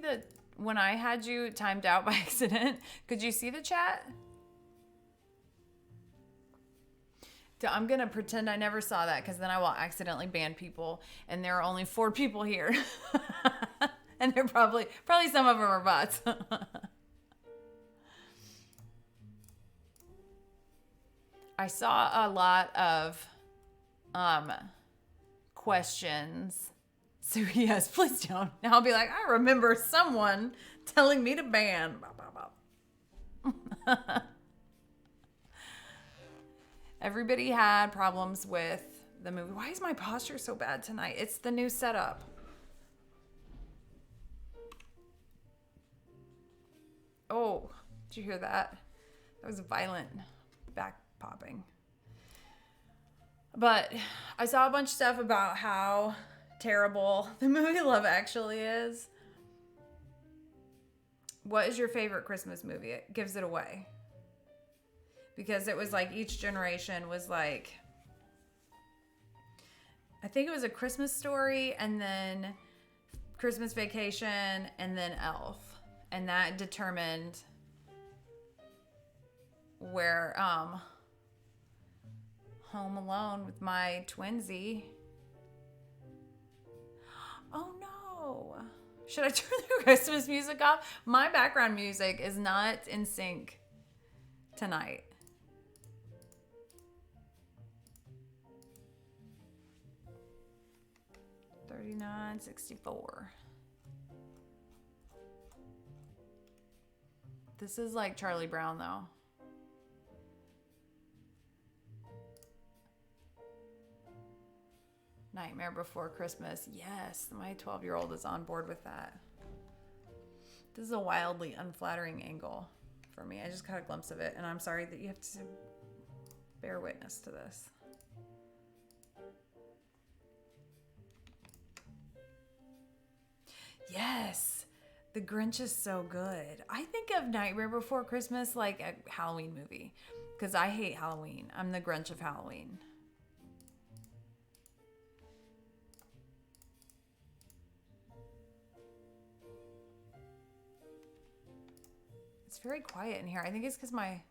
when I had you timed out by accident, could you see the chat? I'm going to pretend I never saw that because then I will accidentally ban people. And there are only 4 people here. And they're probably some of them are bots. I saw a lot of questions. So yes, please don't. Now I'll be like, I remember someone telling me to ban. Everybody had problems with the movie. Why is my posture so bad tonight? It's the new setup. Oh, did you hear that? That was violent back popping. But I saw a bunch of stuff about how terrible the movie Love Actually is. What is your favorite Christmas movie? It gives it away. Because it was like each generation was like, I think it was A Christmas Story and then Christmas Vacation and then Elf. And that determined where Home Alone with my twinsy. Oh no. Should I turn the Christmas music off? My background music is not in sync tonight. $39.64. This is like Charlie Brown though. Nightmare Before Christmas. Yes, my 12-year-old is on board with that. This is a wildly unflattering angle for me. I just caught a glimpse of it, and I'm sorry that you have to bear witness to this. Yes, The Grinch is so good. I think of Nightmare Before Christmas like a Halloween movie because I hate Halloween. I'm the Grinch of Halloween. It's very quiet in here. I think it's because You've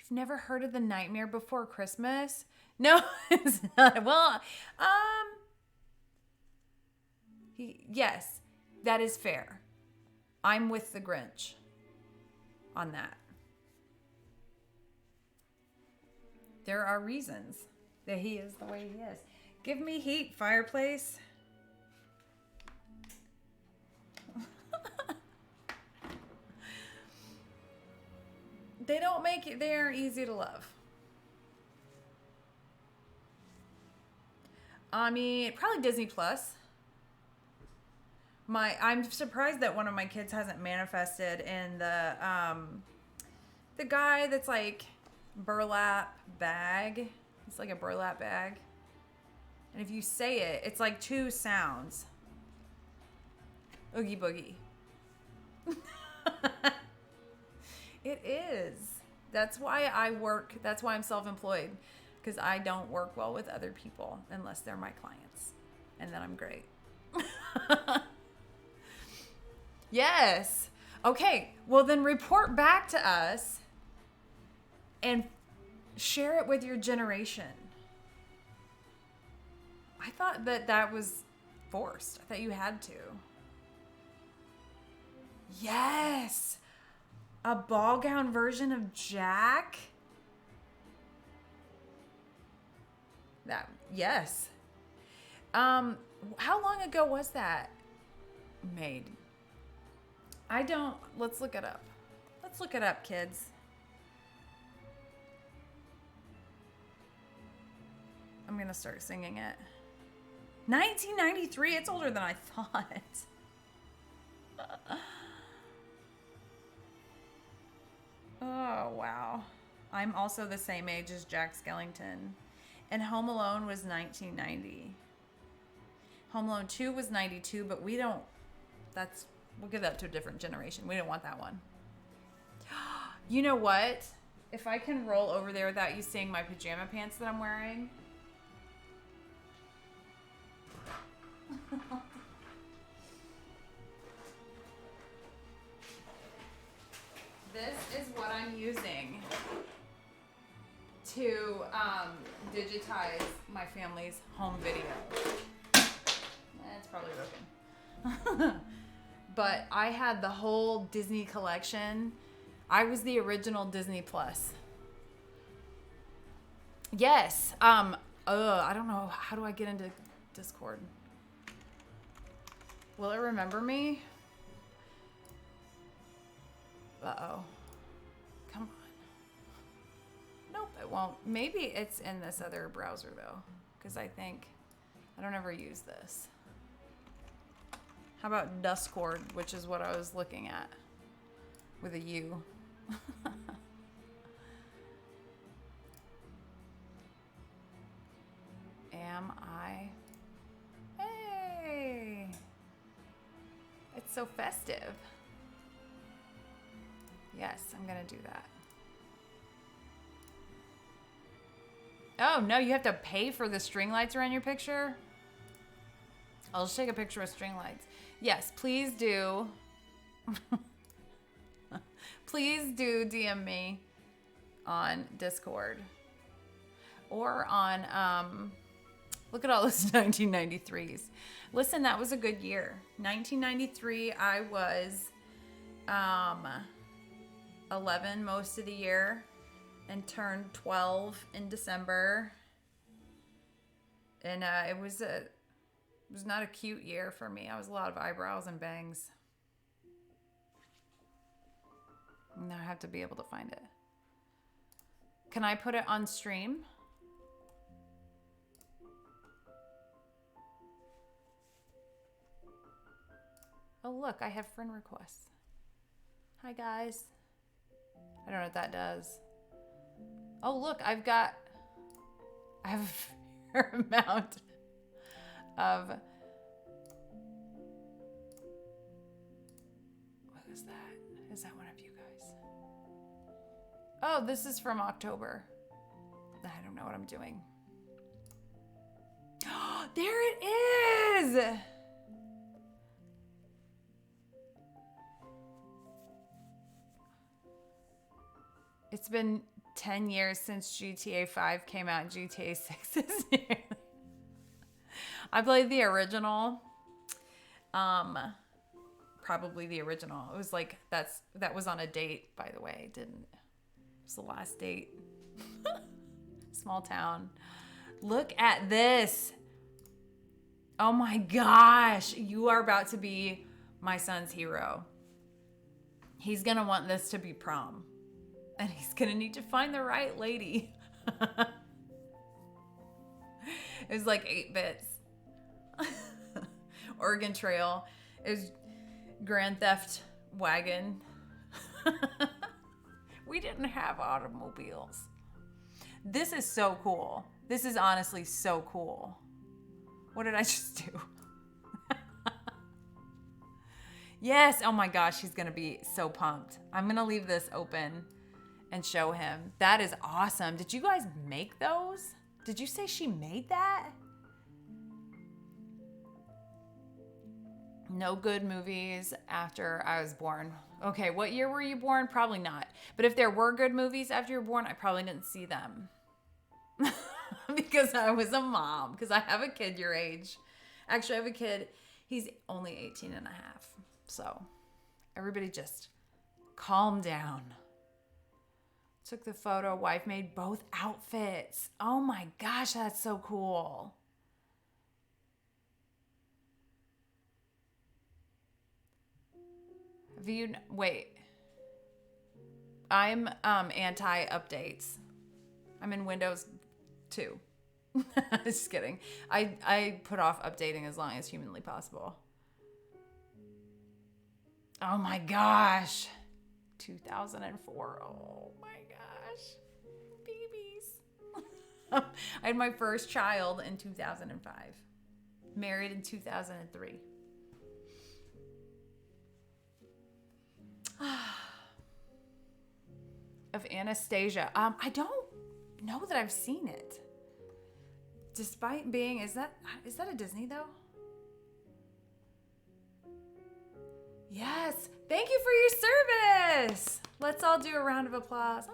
never heard of The Nightmare Before Christmas? No, it's not. Well, yes, that is fair. I'm with the Grinch on that. There are reasons that he is the way he is. Give me heat, fireplace. They don't make it, they aren't easy to love. I mean, probably Disney Plus. I'm surprised that one of my kids hasn't manifested in the guy that's like burlap bag. It's like a burlap bag. And if you say it, it's like 2 sounds. Oogie boogie. It is. That's why I work. That's why I'm self-employed. Because I don't work well with other people unless they're my clients. And then I'm great. Yes. Okay. Well, then report back to us and share it with your generation. I thought that was forced. I thought you had to. Yes. A ball gown version of Jack? Yes. How long ago was that made? Let's look it up. Let's look it up, kids. going to start singing it. 1993? It's older than I thought. Oh, wow. I'm also the same age as Jack Skellington. And Home Alone was 1990. Home Alone 2 was 92, but we'll give that to a different generation. We don't want that one. You know what? If I can roll over there without you seeing my pajama pants that I'm wearing. This is what I'm using to digitize my family's home video. It's probably broken. But I had the whole Disney collection. I was the original Disney Plus. Yes. I don't know. How do I get into Discord? Will it remember me? Uh-oh. Come on. Nope, it won't. Maybe it's in this other browser, though. Because I don't ever use this. How about Discord, which is what I was looking at. With a U. Am I? Hey! It's so festive. Yes, I'm gonna do that. Oh, no, you have to pay for the string lights around your picture? I'll just take a picture with string lights. Yes, please do. Please do DM me on Discord. Or on, look at all those 1993s. Listen, that was a good year. 1993, I was 11 most of the year and turned 12 in December. And it was not a cute year for me. I was a lot of eyebrows and bangs. Now I have to be able to find it. Can I put it on stream? Oh, look, I have friend requests. Hi, guys. I don't know what that does. Oh, look, I have a fair amount of... What is that? Is that one of you guys? Oh, this is from October. I don't know what I'm doing. There it is! It's been 10 years since GTA 5 came out and GTA 6 is nearly... I played the original. Probably the original. It was like, that was on a date, by the way. It was the last date. Small town. Look at this. Oh my gosh. You are about to be my son's hero. He's going to want this to be prom. And he's going to need to find the right lady. It was like 8 bits. Oregon Trail. It was Grand Theft Wagon. We didn't have automobiles. This is so cool. This is honestly so cool. What did I just do? Yes. Oh my gosh. He's going to be so pumped. I'm going to leave this open and show him. That is awesome. Did you guys make those? Did you say she made that? No good movies after I was born. Okay, what year were you born? Probably not. But if there were good movies after you were born, I probably didn't see them. Because I was a mom. Because I have a kid your age. Actually, I have a kid. He's only 18 and a half. So everybody just calm down. Took the photo. Wife made both outfits. Oh my gosh, that's so cool. Wait. I'm anti-updates. I'm in Windows 2. Just kidding. I put off updating as long as humanly possible. Oh my gosh. 2004. Oh my gosh. Babies. I had my first child in 2005. Married in 2003. Of Anastasia. I don't know that I've seen it. Despite being, is that a Disney though? Yes. Thank you for your service. Let's all do a round of applause.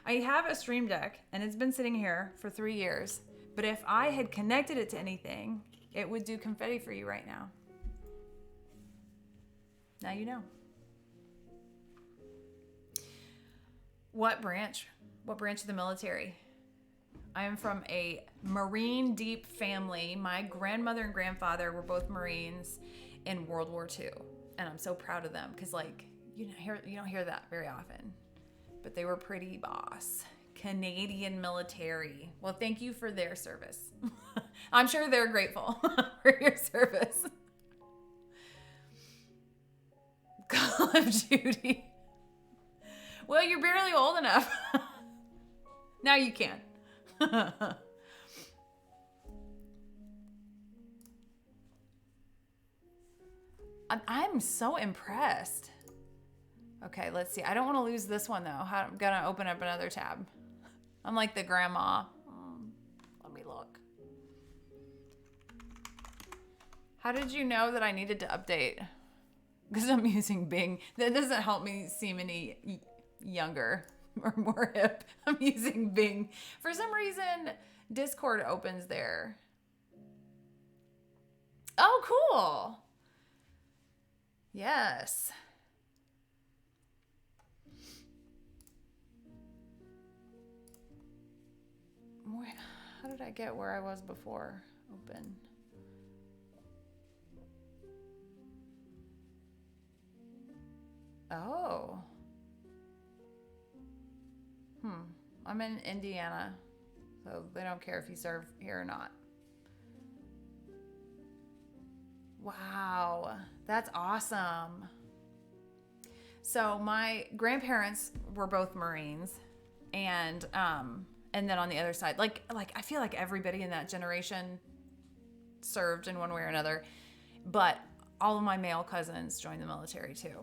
I have a Stream Deck and it's been sitting here for 3 years. But if I had connected it to anything, it would do confetti for you right now. Now you know. What branch of the military? I am from a Marine deep family. My grandmother and grandfather were both Marines in World War II. And I'm so proud of them because, like, you don't hear that very often. But they were pretty boss. Canadian military. Well, thank you for their service. I'm sure they're grateful for your service. Call of Duty. Well, you're barely old enough. Now you can. I'm so impressed. Okay, let's see. I don't want to lose this one, though. I'm going to open up another tab. I'm like the grandma. Let me look. How did you know that I needed to update? Because I'm using Bing. That doesn't help me seem any younger or more hip. I'm using Bing. For some reason, Discord opens there. Oh, cool. Yes. How did I get where I was before? Open. Oh. I'm in Indiana, so they don't care if you serve here or not. Wow, that's awesome. So my grandparents were both Marines, and then on the other side, like I feel like everybody in that generation served in one way or another, but all of my male cousins joined the military too.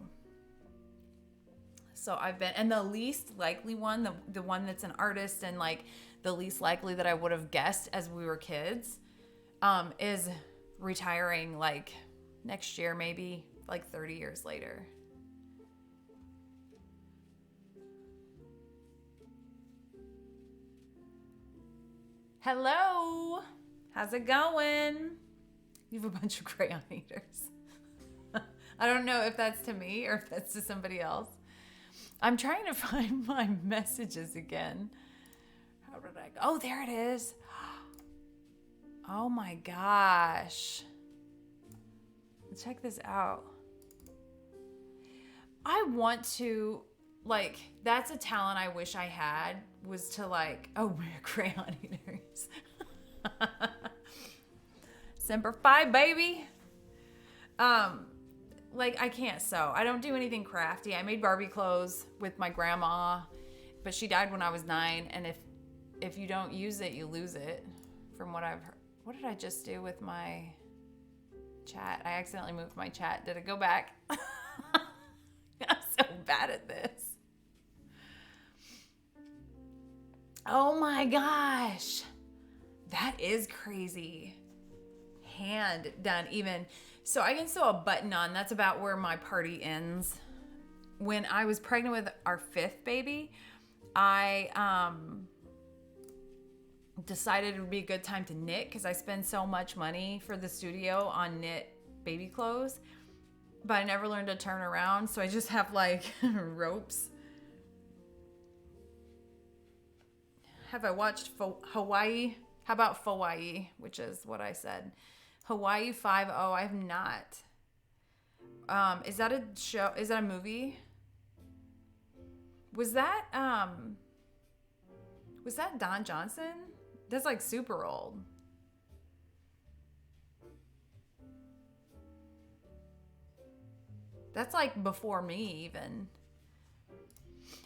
So I've been, and the least likely one, the one that's an artist and like the least likely that I would have guessed as we were kids, is retiring like next year, maybe like 30 years later. Hello, how's it going? You have a bunch of crayon eaters. I don't know if that's to me or if that's to somebody else. I'm trying to find my messages again. How did I go? Oh, there it is. Oh my gosh. Check this out. I want to, like, that's a talent I wish I had, was to like, oh, crayon eaters. Semper Fi, baby. Like, I can't sew. I don't do anything crafty. I made Barbie clothes with my grandma, but she died when I was 9. And if you don't use it, you lose it, from what I've heard. What did I just do with my chat? I accidentally moved my chat. Did it go back? I'm so bad at this. Oh my gosh. That is crazy. Hand done even. So I can sew a button on. That's about where my party ends. When I was pregnant with our 5th baby, I decided it would be a good time to knit because I spend so much money for the studio on knit baby clothes, but I never learned to turn around. So I just have like ropes. Have I watched Hawaii? How about Hawaii, which is what I said. Hawaii 5-0. I have not. Is that a show? Is that a movie? Was that Don Johnson? That's like super old. That's like before me even.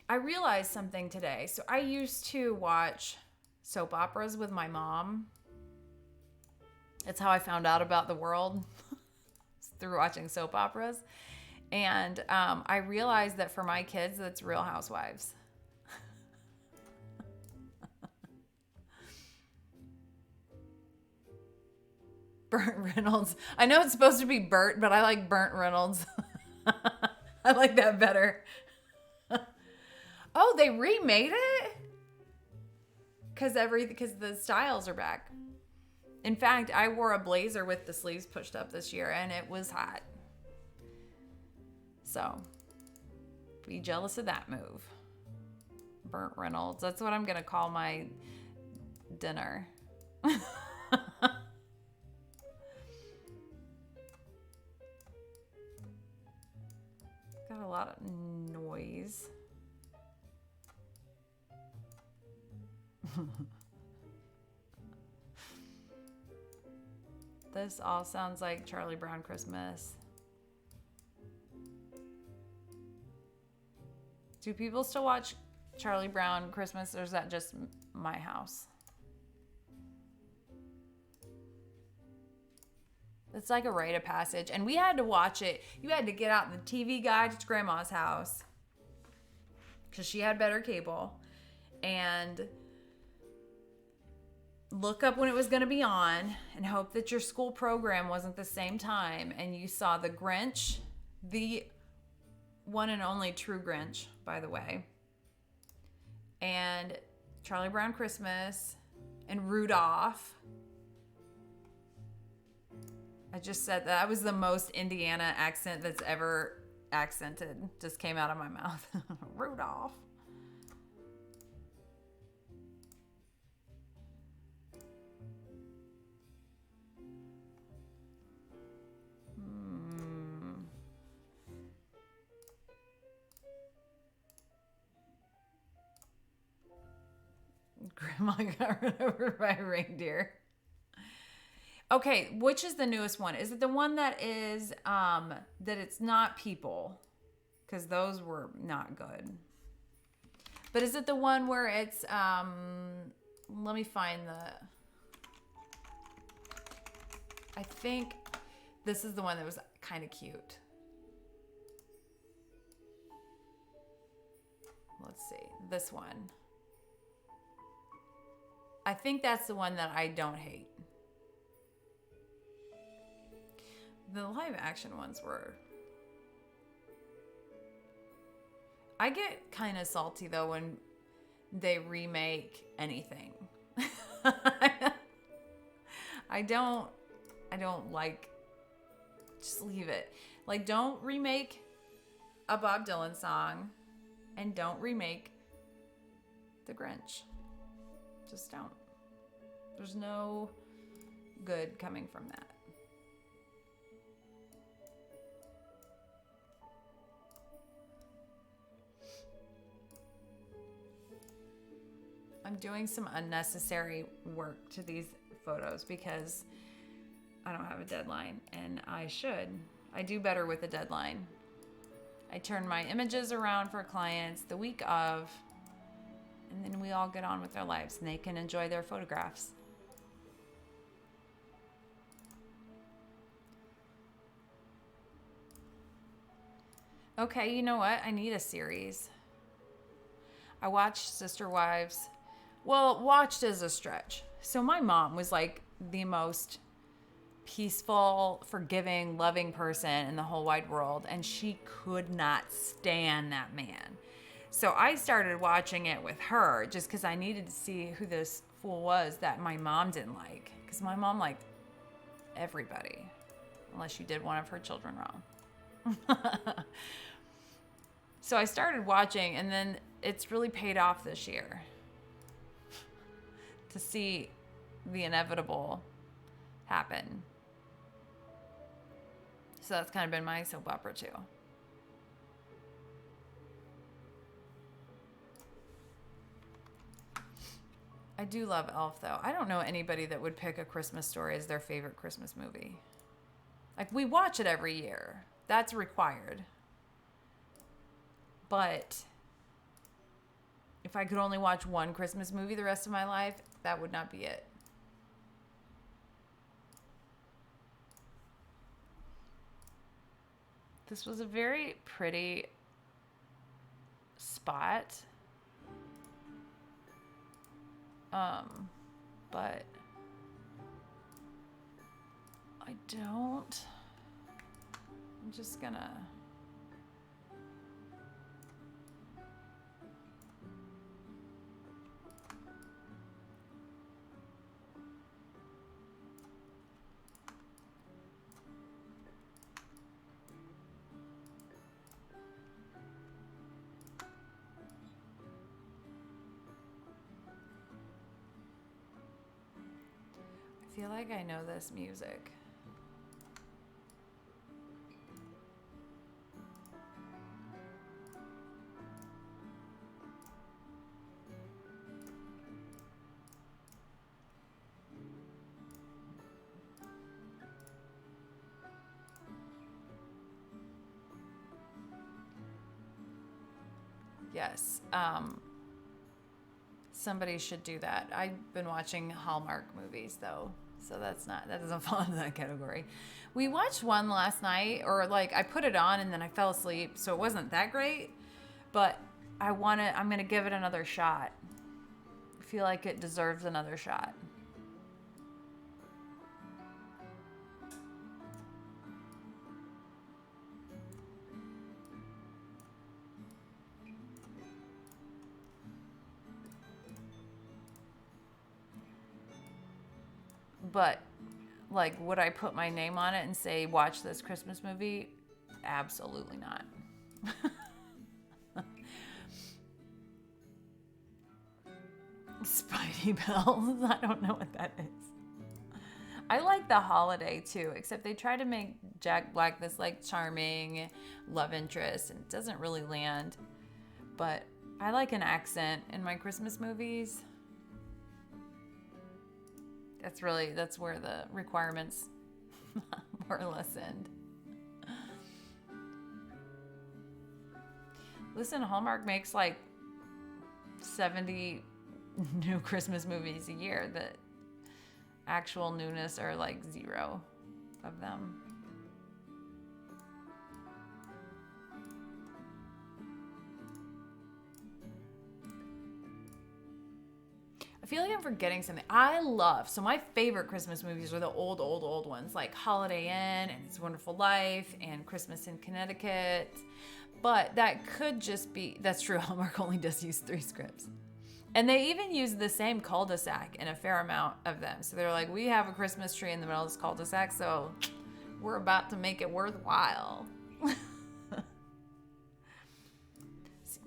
I realized something today. So I used to watch soap operas with my mom. That's how I found out about the world, through watching soap operas. And I realized that for my kids, that's Real Housewives. Burt Reynolds. I know it's supposed to be Burt, but I like Burnt Reynolds. I like that better. Oh, they remade it? Because the styles are back. In fact, I wore a blazer with the sleeves pushed up this year, and it was hot. So, be jealous of that move. Burnt Reynolds. That's what I'm going to call my dinner. Got a lot of noise. This all sounds like Charlie Brown Christmas. Do people still watch Charlie Brown Christmas, or is that just my house? It's like a rite of passage. And we had to watch it. You had to get out the TV guide to Grandma's house because she had better cable, and look up when it was going to be on and hope that your school program wasn't the same time. And you saw The Grinch, the one and only true Grinch, by the way, and Charlie Brown Christmas, and Rudolph. I just said that was the most Indiana accent that's ever accented. Just came out of my mouth. Rudolph. Grandma got run over by a reindeer. Okay, which is the newest one? Is it the one that is that it's not people? Because those were not good. But is it the one where it's let me find I think this is the one that was kind of cute. Let's see. This one. I think that's the one that I don't hate. The live action ones were... I get kind of salty though when they remake anything. I don't like... Just leave it. Like, don't remake a Bob Dylan song, and don't remake The Grinch. Just don't. There's no good coming from that. I'm doing some unnecessary work to these photos because I don't have a deadline, and I should. I do better with a deadline. I turn my images around for clients the week of, and then we all get on with their lives and they can enjoy their photographs. Okay, you know what? I need a series. I watched Sister Wives. Well, watched is a stretch. So my mom was like the most peaceful, forgiving, loving person in the whole wide world, and she could not stand that man. So I started watching it with her just because I needed to see who this fool was that my mom didn't like. Because my mom liked everybody, unless you did one of her children wrong. So I started watching, and then it's really paid off this year to see the inevitable happen. So that's kind of been my soap opera too. I do love Elf, though. I don't know anybody that would pick A Christmas Story as their favorite Christmas movie. Like, we watch it every year. That's required. But if I could only watch one Christmas movie the rest of my life, that would not be it. This was a very pretty spot. But I don't. I'm just gonna. I feel like I know this music. Yes. Somebody should do that. I've been watching Hallmark movies though, so that doesn't fall into that category. We watched one last night, or like I put it on and then I fell asleep, so it wasn't that great, but I'm gonna give it another shot. I feel like it deserves another shot. But, like, would I put my name on it and say, watch this Christmas movie? Absolutely not. Spidey bells. I don't know what that is. I like The Holiday, too, except they try to make Jack Black this, like, charming love interest, and it doesn't really land. But I like an accent in my Christmas movies. That's where the requirements more or less end. Listen, Hallmark makes like 70 new Christmas movies a year. The actual newness are like 0 of them. I feel like I'm forgetting something. So my favorite Christmas movies are the old ones, like Holiday Inn and It's a Wonderful Life and Christmas in Connecticut. But that could just be, that's true, Hallmark only does use 3 scripts. And they even use the same cul-de-sac in a fair amount of them. So they're like, we have a Christmas tree in the middle of this cul-de-sac, so we're about to make it worthwhile.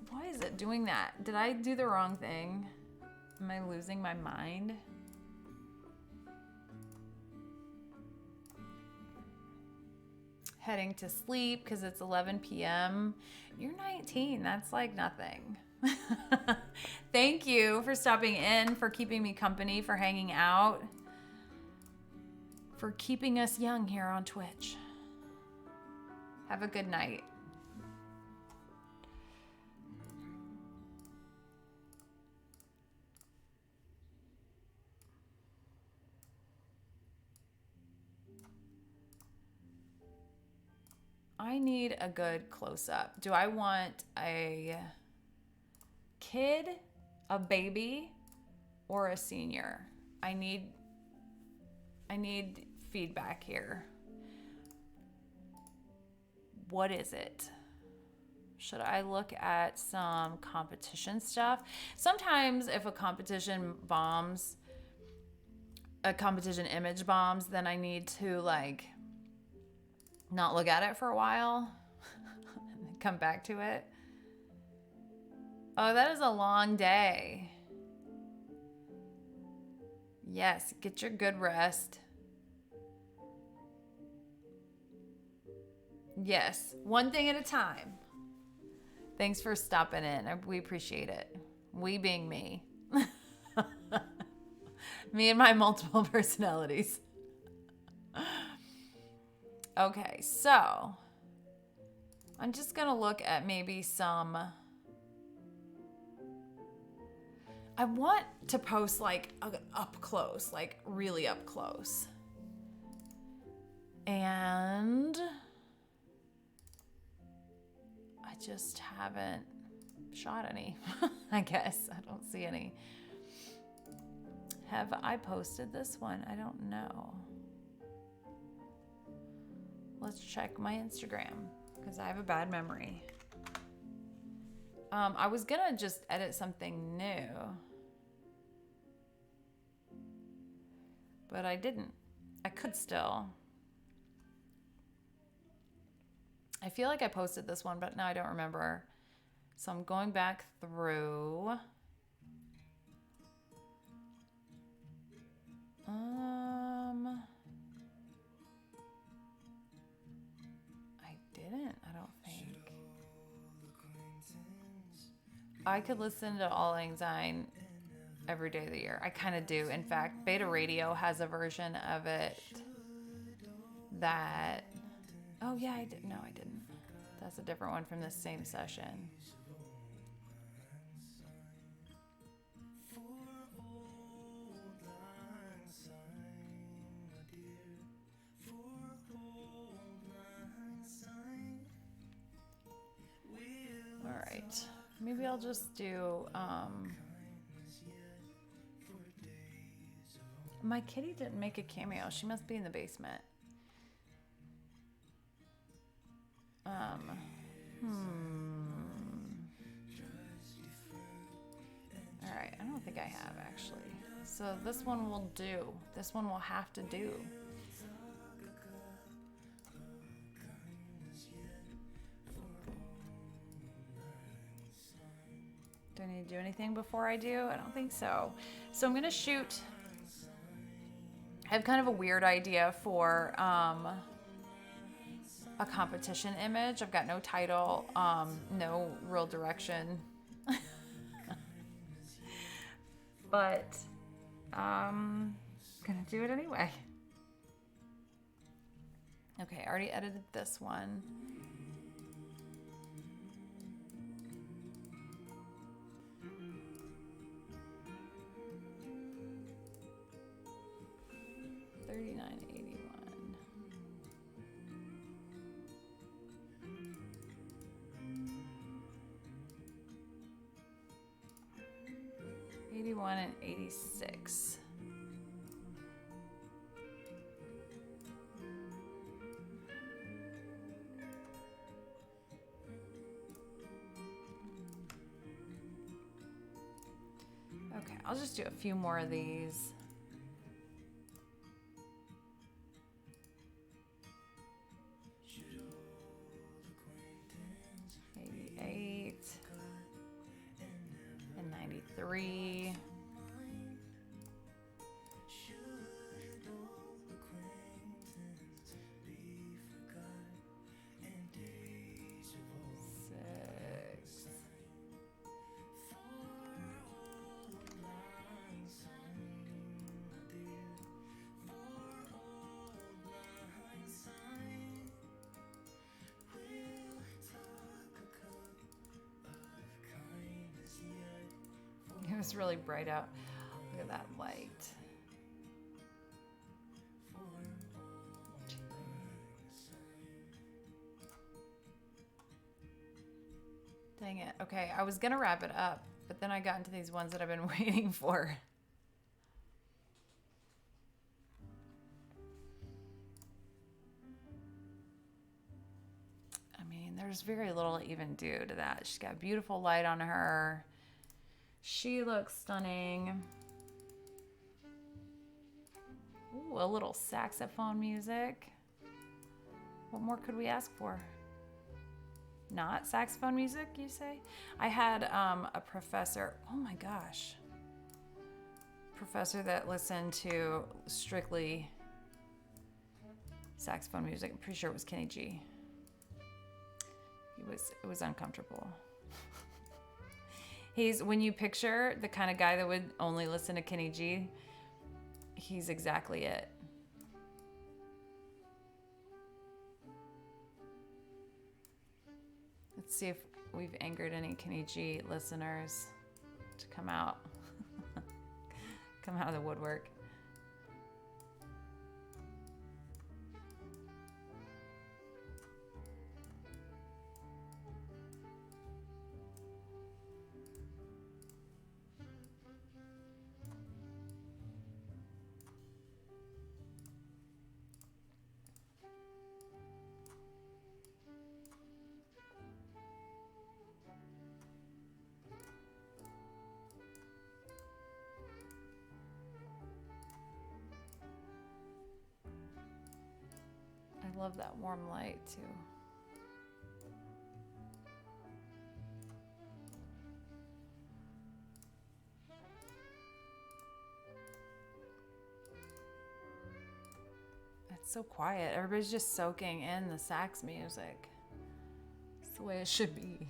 Why is it doing that? Did I do the wrong thing? Am I losing my mind? Heading to sleep because it's 11 p.m. You're 19. That's like nothing. Thank you for stopping in, for keeping me company, for hanging out, for keeping us young here on Twitch. Have a good night. I need a good close-up. Do I want a kid, a baby, or a senior? I need feedback here. What is it? Should I look at some competition stuff? Sometimes if a competition image bombs, then I need to like not look at it for a while and then come back to it. Oh, that is a long day. Yes, get your good rest. Yes, one thing at a time. Thanks for stopping in. We appreciate it. We being me. Me and my multiple personalities. Okay, so I'm just gonna look at maybe some. I want to post like up close, like really up close. And I just haven't shot any, I guess. I don't see any. Have I posted this one? I don't know. Let's check my Instagram because I have a bad memory. I was gonna just edit something new, but I didn't. I could still. I feel like I posted this one, but now I don't remember. So I'm going back through. I didn't, I don't think. I could listen to All Lang Syne every day of the year. I kind of do. In fact, Beta Radio has a version of it that... Oh, yeah, I did. No, I didn't. That's a different one from this same session. All right. Maybe I'll just do... My kitty didn't make a cameo. She must be in the basement. All right, I don't think I have actually. So this one will do. This one will have to do. Do I need to do anything before I do? I don't think so. So I'm gonna shoot. I have kind of a weird idea for a competition image. I've got no title, no real direction. But I'm gonna do it anyway. Okay, I already edited this one. $39.81. $81 and $86. Okay, I'll just do a few more of these. And 93. It was really bright out. Look at that light. Dang it. Okay, I was gonna wrap it up, but then I got into these ones that I've been waiting for. I mean, there's very little to even do to that. She's got beautiful light on her. She looks stunning. Ooh, a little saxophone music. What more could we ask for? Not saxophone music, you say? I had a professor, oh my gosh. Professor that listened to strictly saxophone music. I'm pretty sure it was Kenny G. It was uncomfortable. When you picture the kind of guy that would only listen to Kenny G, he's exactly it. Let's see if we've angered any Kenny G listeners to come out. Come out of the woodwork. I love that warm light too. It's so quiet. Everybody's just soaking in the sax music. It's the way it should be.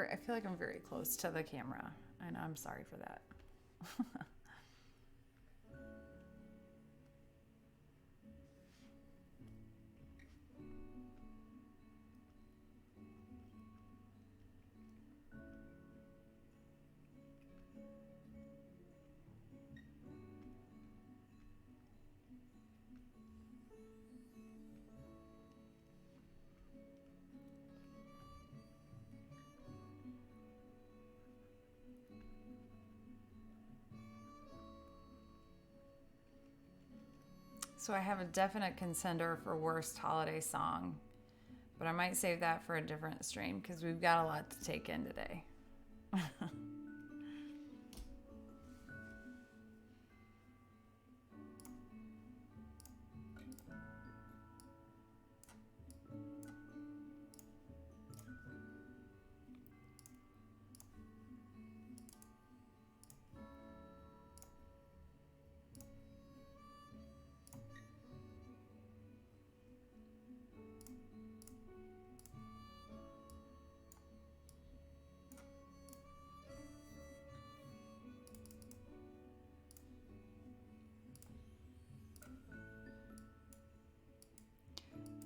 I feel like I'm very close to the camera, and I'm sorry for that. So I have a definite contender for worst holiday song, but I might save that for a different stream because we've got a lot to take in today.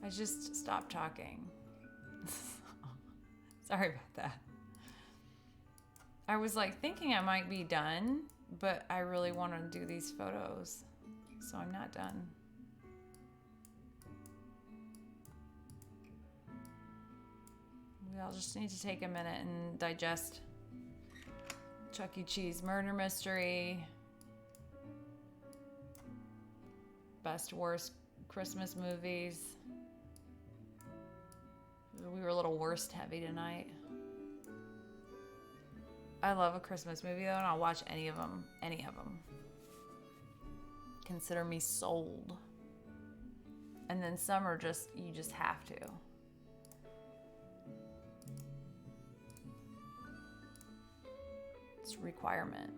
I just stopped talking. Sorry about that. I was like thinking I might be done, but I really want to do these photos, so I'm not done. We all just need to take a minute and digest Chuck E. Cheese murder mystery, best worst Christmas movies. We were a little worst heavy tonight. I love a Christmas movie though, and I'll watch any of them. Consider me sold. And then some are just, you just have to. It's a requirement.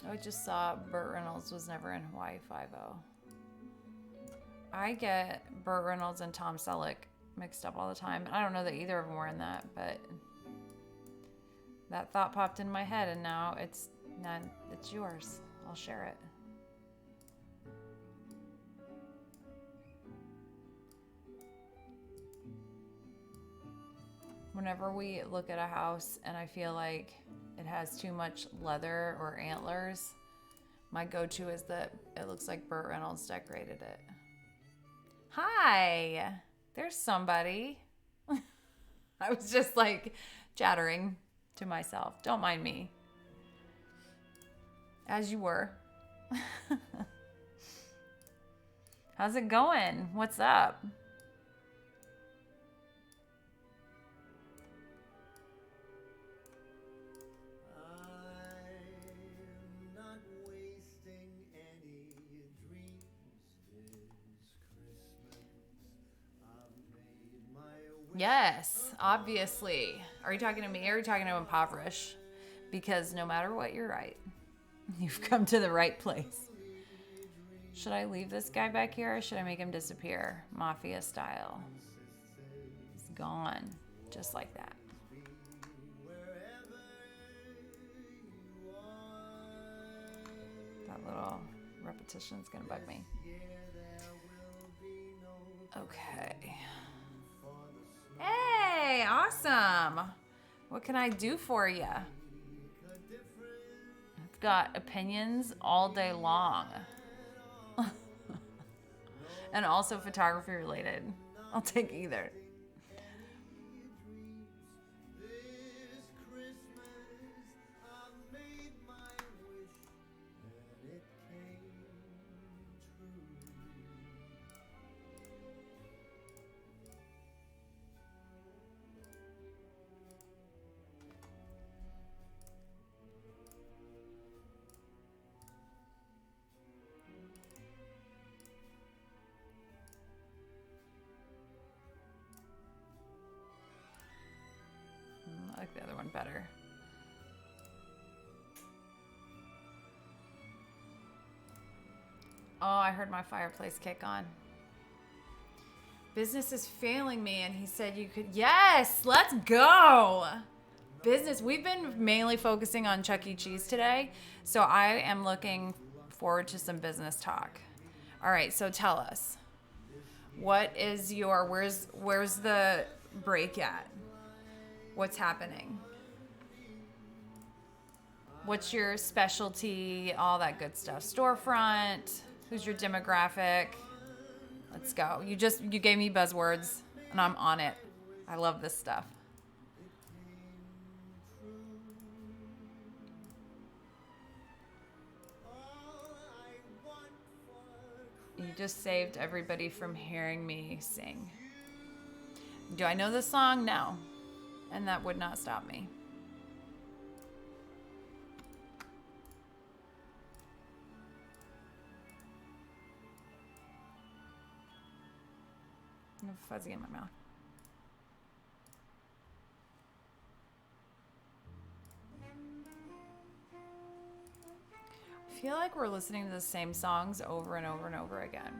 I just saw Burt Reynolds was never in Hawaii Five-0. I get Burt Reynolds and Tom Selleck mixed up all the time. I don't know that either of them were in that, but that thought popped in my head, and now it's yours. I'll share it. Whenever we look at a house and I feel like it has too much leather or antlers, my go-to is that it looks like Burt Reynolds decorated it. Hi, there's somebody. I was just like chattering to myself. Don't mind me. As you were. How's it going? What's up? Yes, obviously. Are you talking to me or are you talking to Impoverish? Because no matter what, you're right. You've come to the right place. Should I leave this guy back here or should I make him disappear? Mafia style. He's gone. Just like that. That little repetition is going to bug me. Okay. Hey, awesome. What can I do for you? I've got opinions all day long. And also photography related. I'll take either. I like the other one better. Oh, I heard my fireplace kick on. Business is failing me, and he said you could. Yes, let's go. Business. We've been mainly focusing on Chuck E. Cheese today, so I am looking forward to some business talk. All right, so tell us. What is your, where's the break at? What's happening? What's your specialty? All that good stuff. Storefront. Who's your demographic? Let's go. You gave me buzzwords and I'm on it. I love this stuff. You just saved everybody from hearing me sing. Do I know this song? No. And that would not stop me. I have fuzzy in my mouth. I feel like we're listening to the same songs over and over and over again.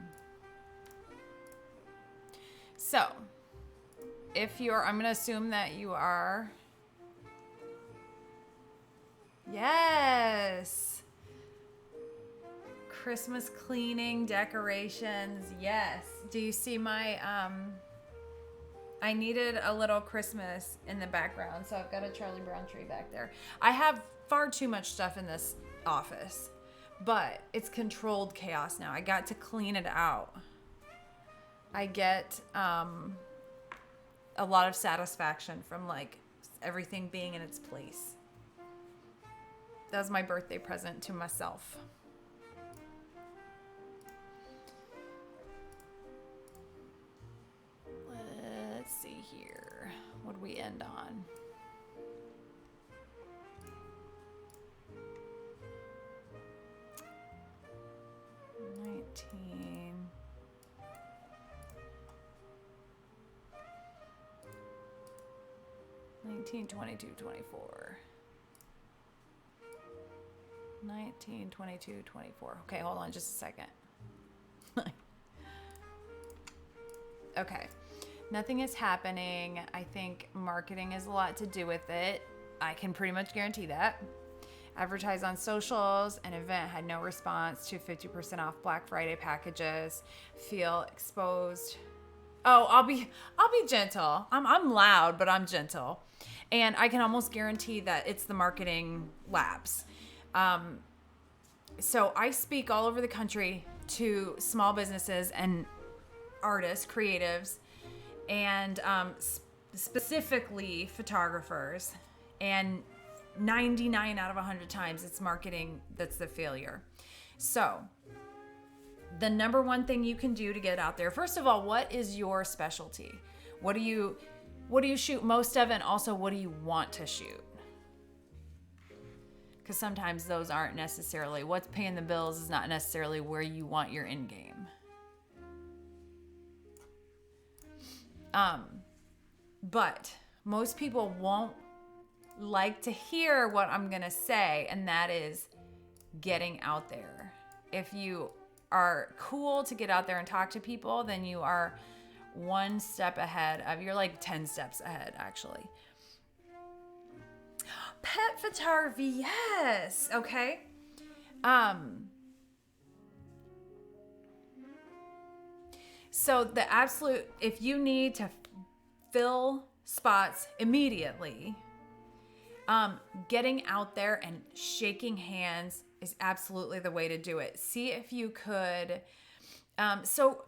So, if you're, I'm going to assume that you are. Yes. Christmas cleaning, decorations. Yes. Do you see my, I needed a little Christmas in the background, so I've got a Charlie Brown tree back there. I have far too much stuff in this office, but it's controlled chaos now. I got to clean it out. I get a lot of satisfaction from like everything being in its place. That was my birthday present to myself. Let's see here. What do we end on? $19. 19, 22, 24. 19, 22, 24. Okay, hold on just a second. Okay. Nothing is happening. I think marketing has a lot to do with it. I can pretty much guarantee that. Advertise on socials. An event had no response to 50% off Black Friday packages. Feel exposed. Oh, I'll be gentle. I'm loud, but I'm gentle. And I can almost guarantee that it's the marketing labs. So I speak all over the country to small businesses and artists, creatives, and specifically photographers. And 99 out of 100 times it's marketing that's the failure. So the number one thing you can do to get out there, first of all, what is your specialty? What do you shoot most of, and also what do you want to shoot? Because sometimes those aren't necessarily, what's paying the bills is not necessarily where you want your end game. But most people won't like to hear what I'm going to say, and that is getting out there. If you are cool to get out there and talk to people, then you are one step ahead of, you're like 10 steps ahead, actually. Pet photography, yes. Okay. So the absolute, if you need to fill spots immediately, getting out there and shaking hands is absolutely the way to do it. See if you could. So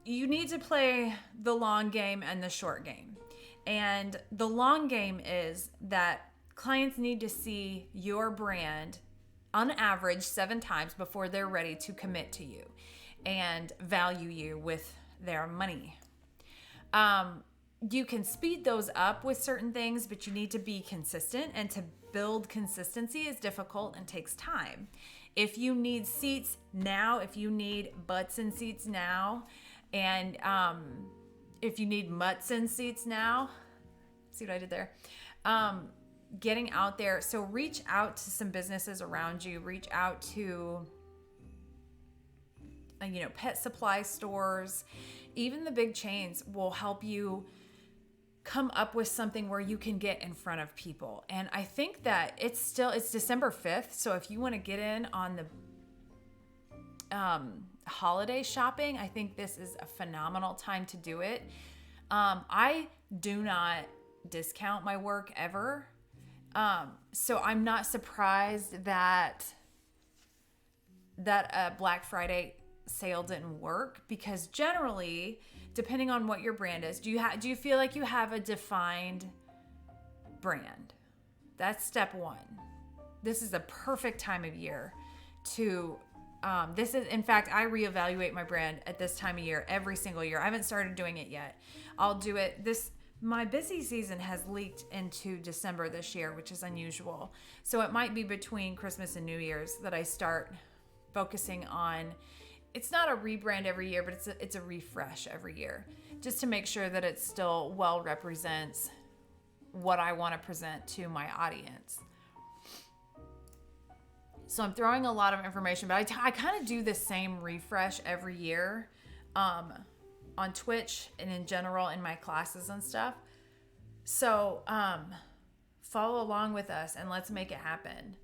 you need to play the long game and the short game. And the long game is that clients need to see your brand on average 7 times before they're ready to commit to you and value you with their money. You can speed those up with certain things, but you need to be consistent, and to build consistency is difficult and takes time. If you need seats now, if you need butts in seats now, and if you need mutts in seats now, see what I did there? Getting out there. So reach out to some businesses around you. Reach out to pet supply stores. Even the big chains will help you come up with something where you can get in front of people. And I think that it's December 5th. So if you want to get in on the holiday shopping, I think this is a phenomenal time to do it. I do not discount my work ever. So I'm not surprised that a Black Friday sale didn't work, because generally, depending on what your brand is, do you feel like you have a defined brand? That's step one. This is a perfect time of year to in fact, I reevaluate my brand at this time of year every single year. I haven't started doing it yet. I'll do it my busy season has leaked into December this year, which is unusual. So it might be between Christmas and New Year's that I start focusing on, it's not a rebrand every year, but it's a refresh every year, just to make sure that it still well represents what I want to present to my audience. So I'm throwing a lot of information, but I kind of do the same refresh every year on Twitch and in general in my classes and stuff. So follow along with us and let's make it happen.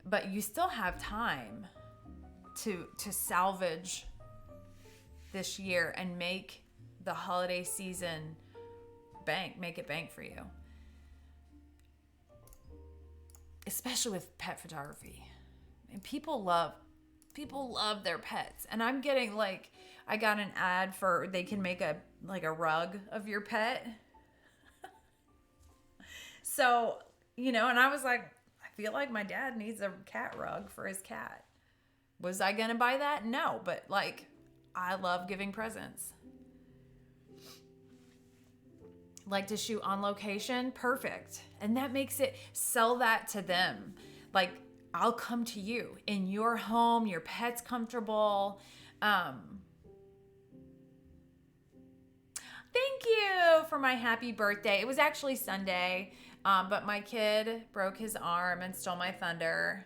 But you still have time to salvage this year and make the holiday season make it bank for you. Especially with pet photography. And people love their pets. And I'm getting I got an ad for, they can make a rug of your pet. So, and I was like, I feel like my dad needs a cat rug for his cat. Was I going to buy that? No, but I love giving presents. Like to shoot on location? Perfect. And that makes it, sell that to them. I'll come to you in your home, your pet's comfortable. Thank you for my happy birthday. It was actually Sunday, but my kid broke his arm and stole my thunder.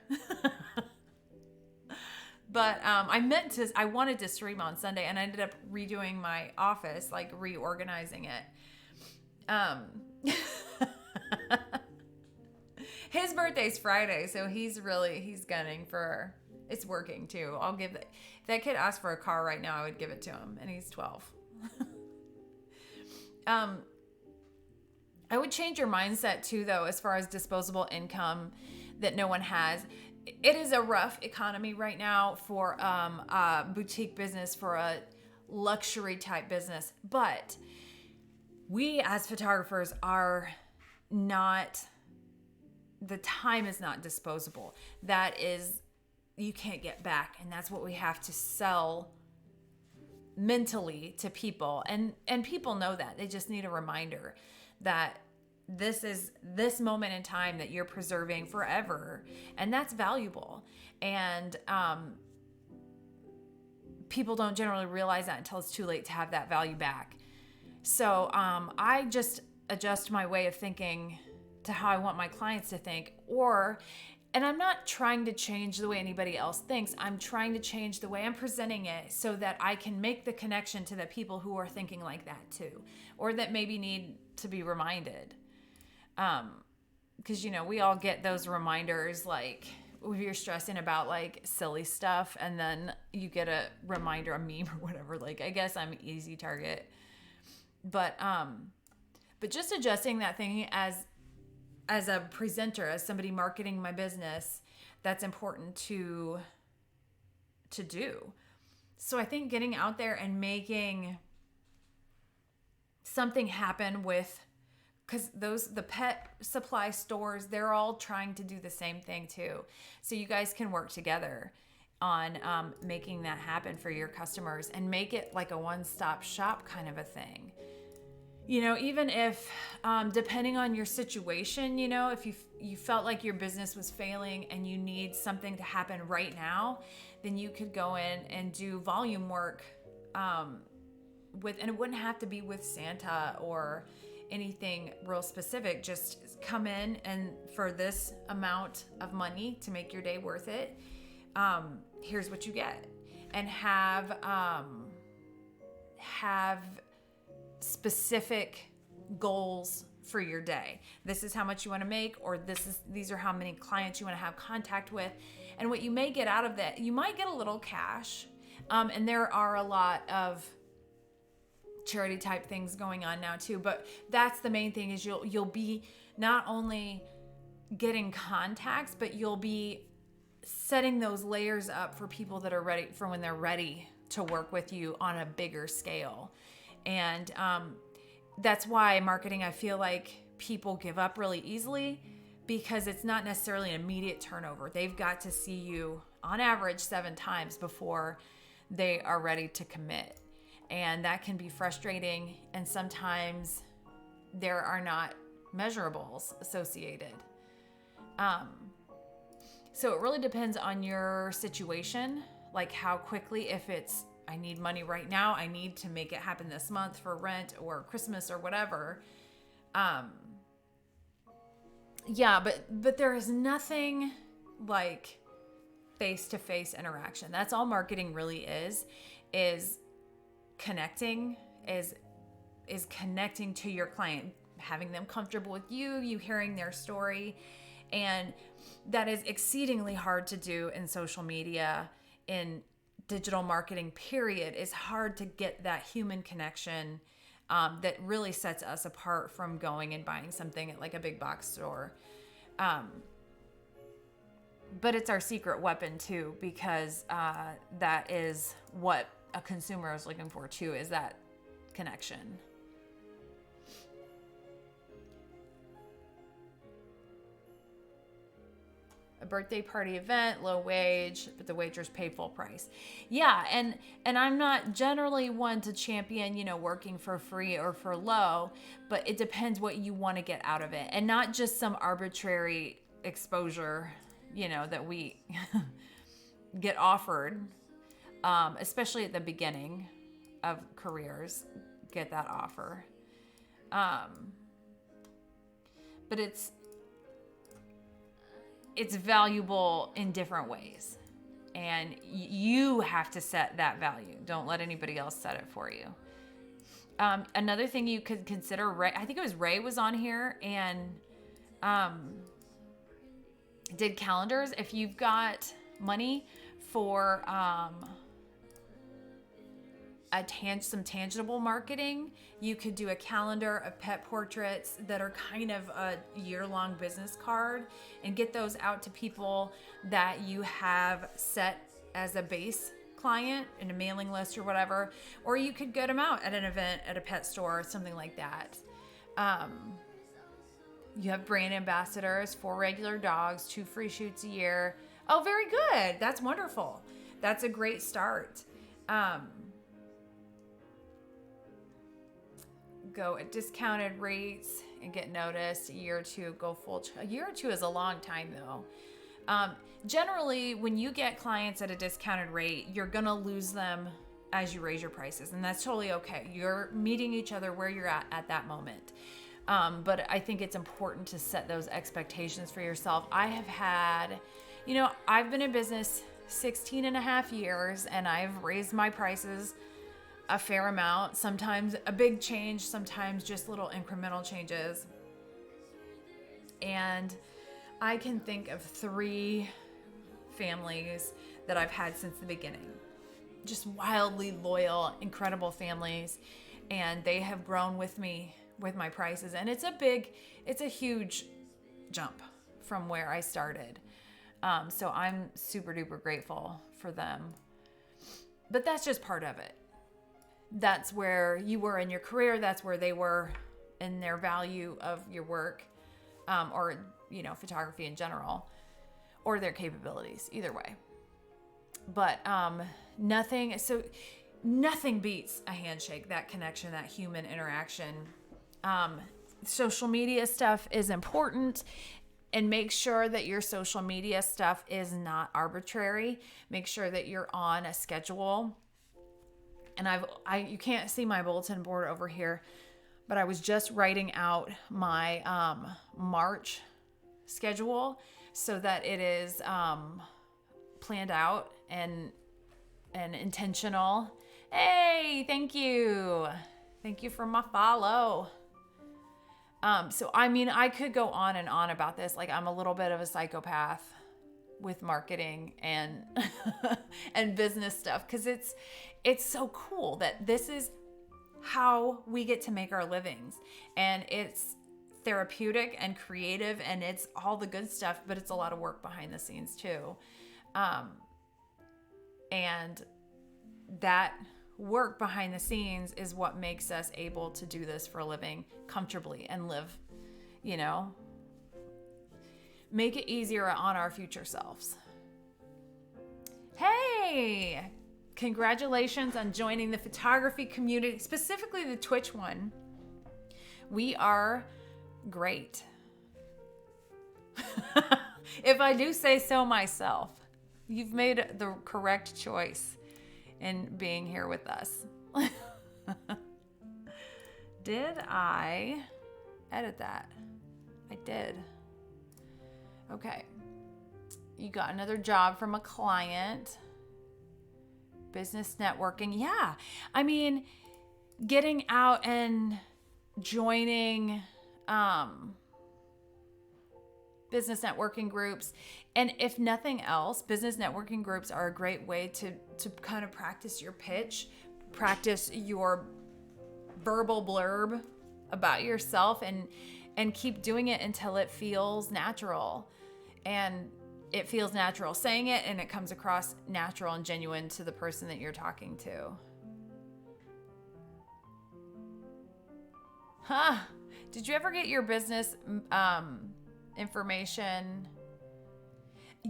But I wanted to stream on Sunday, and I ended up redoing my office, reorganizing it. His birthday's Friday, so he's gunning for, it's working too. If that kid asked for a car right now, I would give it to him, and he's 12. I would change your mindset too, though, as far as disposable income that no one has. It is a rough economy right now for a boutique business, for a luxury type business. But we as photographers are not, the time is not disposable. That is, you can't get back. And that's what we have to sell mentally to people. And people know that. They just need a reminder that this is this moment in time that you're preserving forever, and that's valuable. And people don't generally realize that until it's too late to have that value back. So I just adjust my way of thinking to how I want my clients to think, and I'm not trying to change the way anybody else thinks. I'm trying to change the way I'm presenting it so that I can make the connection to the people who are thinking like that too, or that maybe need to be reminded. Because, we all get those reminders, like if you're stressing about like silly stuff and then you get a reminder, a meme or whatever. Like, I guess I'm an easy target. But just adjusting that thing as a presenter, as somebody marketing my business, that's important to do. So I think getting out there and making something happen with, because the pet supply stores, they're all trying to do the same thing too. So you guys can work together on making that happen for your customers and make it like a one-stop shop kind of a thing. Even if, depending on your situation, if you felt like your business was failing and you need something to happen right now, then you could go in and do volume work and it wouldn't have to be with Santa or anything real specific. Just come in, and for this amount of money to make your day worth it, here's what you get. And have specific goals for your day. This is how much you want to make, or these are how many clients you want to have contact with. And what you may get out of that, you might get a little cash. And there are a lot of charity type things going on now too, but that's the main thing, is you'll be not only getting contacts, but you'll be setting those layers up for people that are ready for when they're ready to work with you on a bigger scale. And that's why marketing, I feel like people give up really easily, because it's not necessarily an immediate turnover. They've got to see you on average 7 times before they are ready to commit. And that can be frustrating. And sometimes there are not measurables associated. So it really depends on your situation, like how quickly, if it's, I need money right now, I need to make it happen this month for rent or Christmas or whatever. Yeah, but there is nothing like face-to-face interaction. That's all marketing really is connecting, is connecting to your client, having them comfortable with you hearing their story. And that is exceedingly hard to do in social media, in digital marketing, period. It's hard to get that human connection that really sets us apart from going and buying something at like a big box store. But it's our secret weapon too, because that is what a consumer is looking for too, is that connection. A birthday party event, low wage, but the waitress paid full price. Yeah, and I'm not generally one to champion, working for free or for low, but it depends what you want to get out of it, and not just some arbitrary exposure, that we get offered, especially at the beginning of careers, get that offer. But it's valuable in different ways, and you have to set that value. Don't let anybody else set it for you. Another thing you could consider, I think it was Ray was on here and did calendars. If you've got money for some tangible marketing. You could do a calendar of pet portraits that are kind of a year-long business card and get those out to people that you have set as a base client in a mailing list or whatever. Or you could get them out at an event at a pet store or something like that. You have brand ambassadors, 4 regular dogs, 2 free shoots a year. Oh, very good. That's wonderful. That's a great start. Go at discounted rates and get noticed. A year or two, go full. A year or two is a long time though. Generally, when you get clients at a discounted rate, you're going to lose them as you raise your prices. And that's totally okay. You're meeting each other where you're at that moment. But I think it's important to set those expectations for yourself. I have had, I've been in business 16 and a half years and I've raised my prices a fair amount, sometimes a big change, sometimes just little incremental changes. And I can think of 3 families that I've had since the beginning. Just wildly loyal, incredible families. And they have grown with me with my prices. And it's a huge jump from where I started. So I'm super duper grateful for them. But that's just part of it. That's where you were in your career. That's where they were in their value of your work, or, photography in general, or their capabilities, either way. But nothing beats a handshake, that connection, that human interaction. Social media stuff is important, and make sure that your social media stuff is not arbitrary. Make sure that you're on a schedule. And you can't see my bulletin board over here, but I was just writing out my March schedule so that it is planned out and intentional. Hey, thank you. Thank you for my follow. So I could go on and on about this. Like, I'm a little bit of a psychopath with marketing and and business stuff, because it's so cool that this is how we get to make our livings, and it's therapeutic and creative and it's all the good stuff, but it's a lot of work behind the scenes too. And that work behind the scenes is what makes us able to do this for a living comfortably and live, make it easier on our future selves. Hey, congratulations on joining the photography community, specifically the Twitch one. We are great. If I do say so myself, you've made the correct choice in being here with us. Did I edit that? I did. Okay. You got another job from a client. Business networking. Yeah. Getting out and joining business networking groups. And if nothing else, business networking groups are a great way to kind of practice your pitch, practice your verbal blurb about yourself, and keep doing it until it feels natural. And it feels natural saying it, and it comes across natural and genuine to the person that you're talking to. Did you ever get your business information?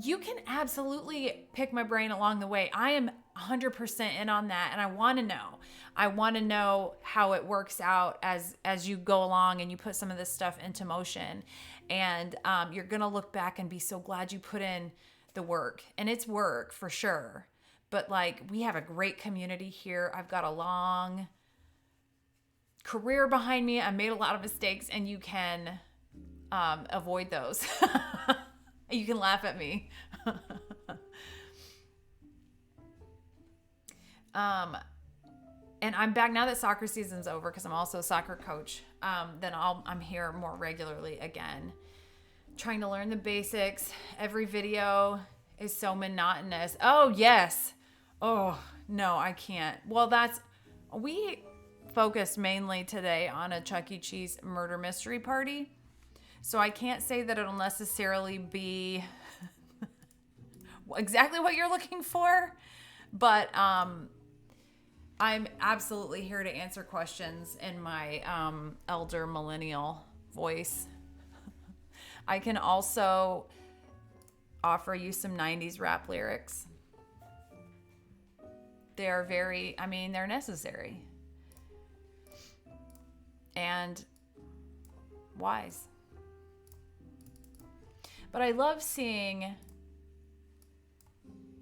You can absolutely pick my brain along the way. I am 100% in on that, and I want to know. I want to know how it works out as you go along and you put some of this stuff into motion. And you're going to look back and be so glad you put in the work. And it's work for sure. But we have a great community here. I've got a long career behind me. I made a lot of mistakes, and you can avoid those. You can laugh at me. And I'm back now that soccer season's over, because I'm also a soccer coach. Then I'm here more regularly again, trying to learn the basics. Every video is so monotonous. Oh, yes. Oh, no, I can't. Well, that's We focused mainly today on a Chuck E. Cheese murder mystery party. So I can't say that it'll necessarily be exactly what you're looking for, but I'm absolutely here to answer questions in my elder millennial voice. I can also offer you some 90s rap lyrics. They're they're necessary and wise. But I love seeing,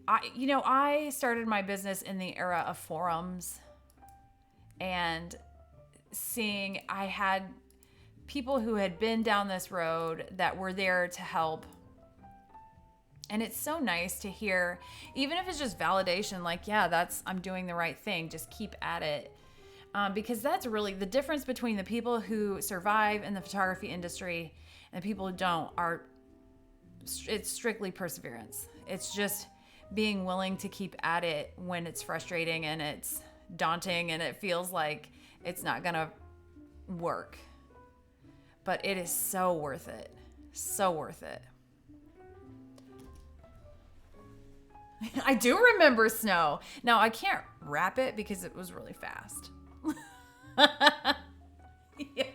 I started my business in the era of forums, and seeing I had people who had been down this road that were there to help. And it's so nice to hear, even if it's just validation, like, yeah, I'm doing the right thing. Just keep at it. Because that's really the difference between the people who survive in the photography industry and the people who don't it's strictly perseverance. It's just being willing to keep at it when it's frustrating and it's daunting and it feels like it's not going to work. But it is so worth it. So worth it. I do remember snow. Now, I can't rap it because it was really fast. Yes.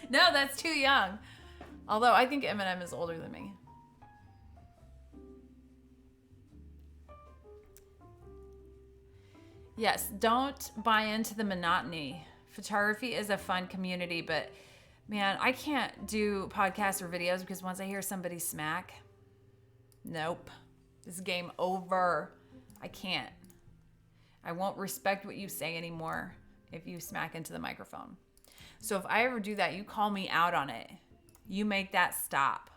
No, that's too young. Although I think Eminem is older than me. Yes, don't buy into the monotony. Photography is a fun community, but man, I can't do podcasts or videos because once I hear somebody smack, nope, this is game over. I can't. I won't respect what you say anymore if you smack into the microphone. So if I ever do that, you call me out on it. You make that stop.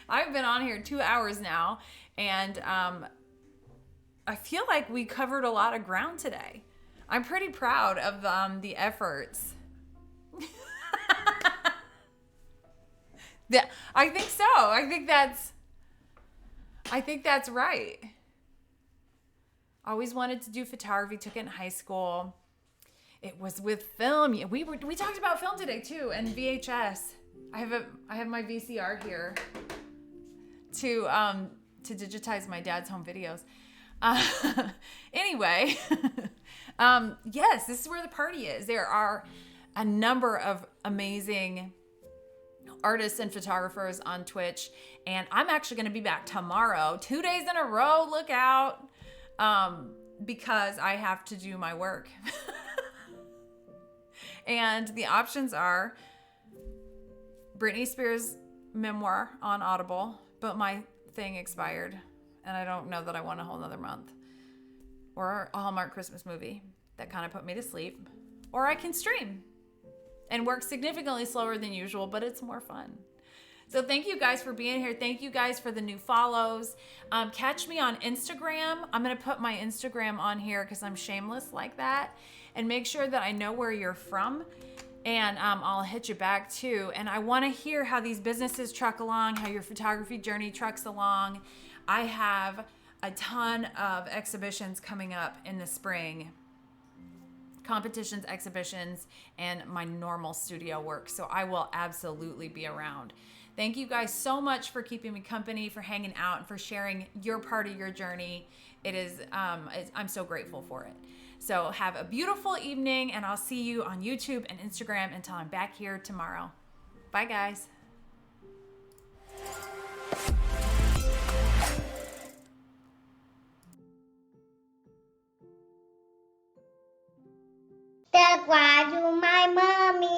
I've been on here 2 hours now, and I feel like we covered a lot of ground today. I'm pretty proud of the efforts. Yeah, I think so. I think that's right. Always wanted to do photography. Took it in high school. It was with film. We talked about film today too, and VHS. I have my VCR here to digitize my dad's home videos. Anyway, yes, this is where the party is. There are a number of amazing artists and photographers on Twitch, and I'm actually going to be back tomorrow, 2 days in a row. Look out, because I have to do my work. And the options are Britney Spears memoir on Audible, but my thing expired, and I don't know that I want a whole nother month. Or a Hallmark Christmas movie that kind of put me to sleep. Or I can stream and work significantly slower than usual, but it's more fun. So thank you guys for being here. Thank you guys for the new follows. Catch me on Instagram. I'm going to put my Instagram on here because I'm shameless like that. And make sure that I know where you're from. And I'll hit you back too. And I want to hear how these businesses truck along, how your photography journey trucks along. I have a ton of exhibitions coming up in the spring. Competitions, exhibitions, and my normal studio work. So I will absolutely be around. Thank you guys so much for keeping me company, for hanging out, and for sharing your part of your journey. It is, I'm so grateful for it. So have a beautiful evening, and I'll see you on YouTube and Instagram until I'm back here tomorrow. Bye, guys.
That's why you my mommy.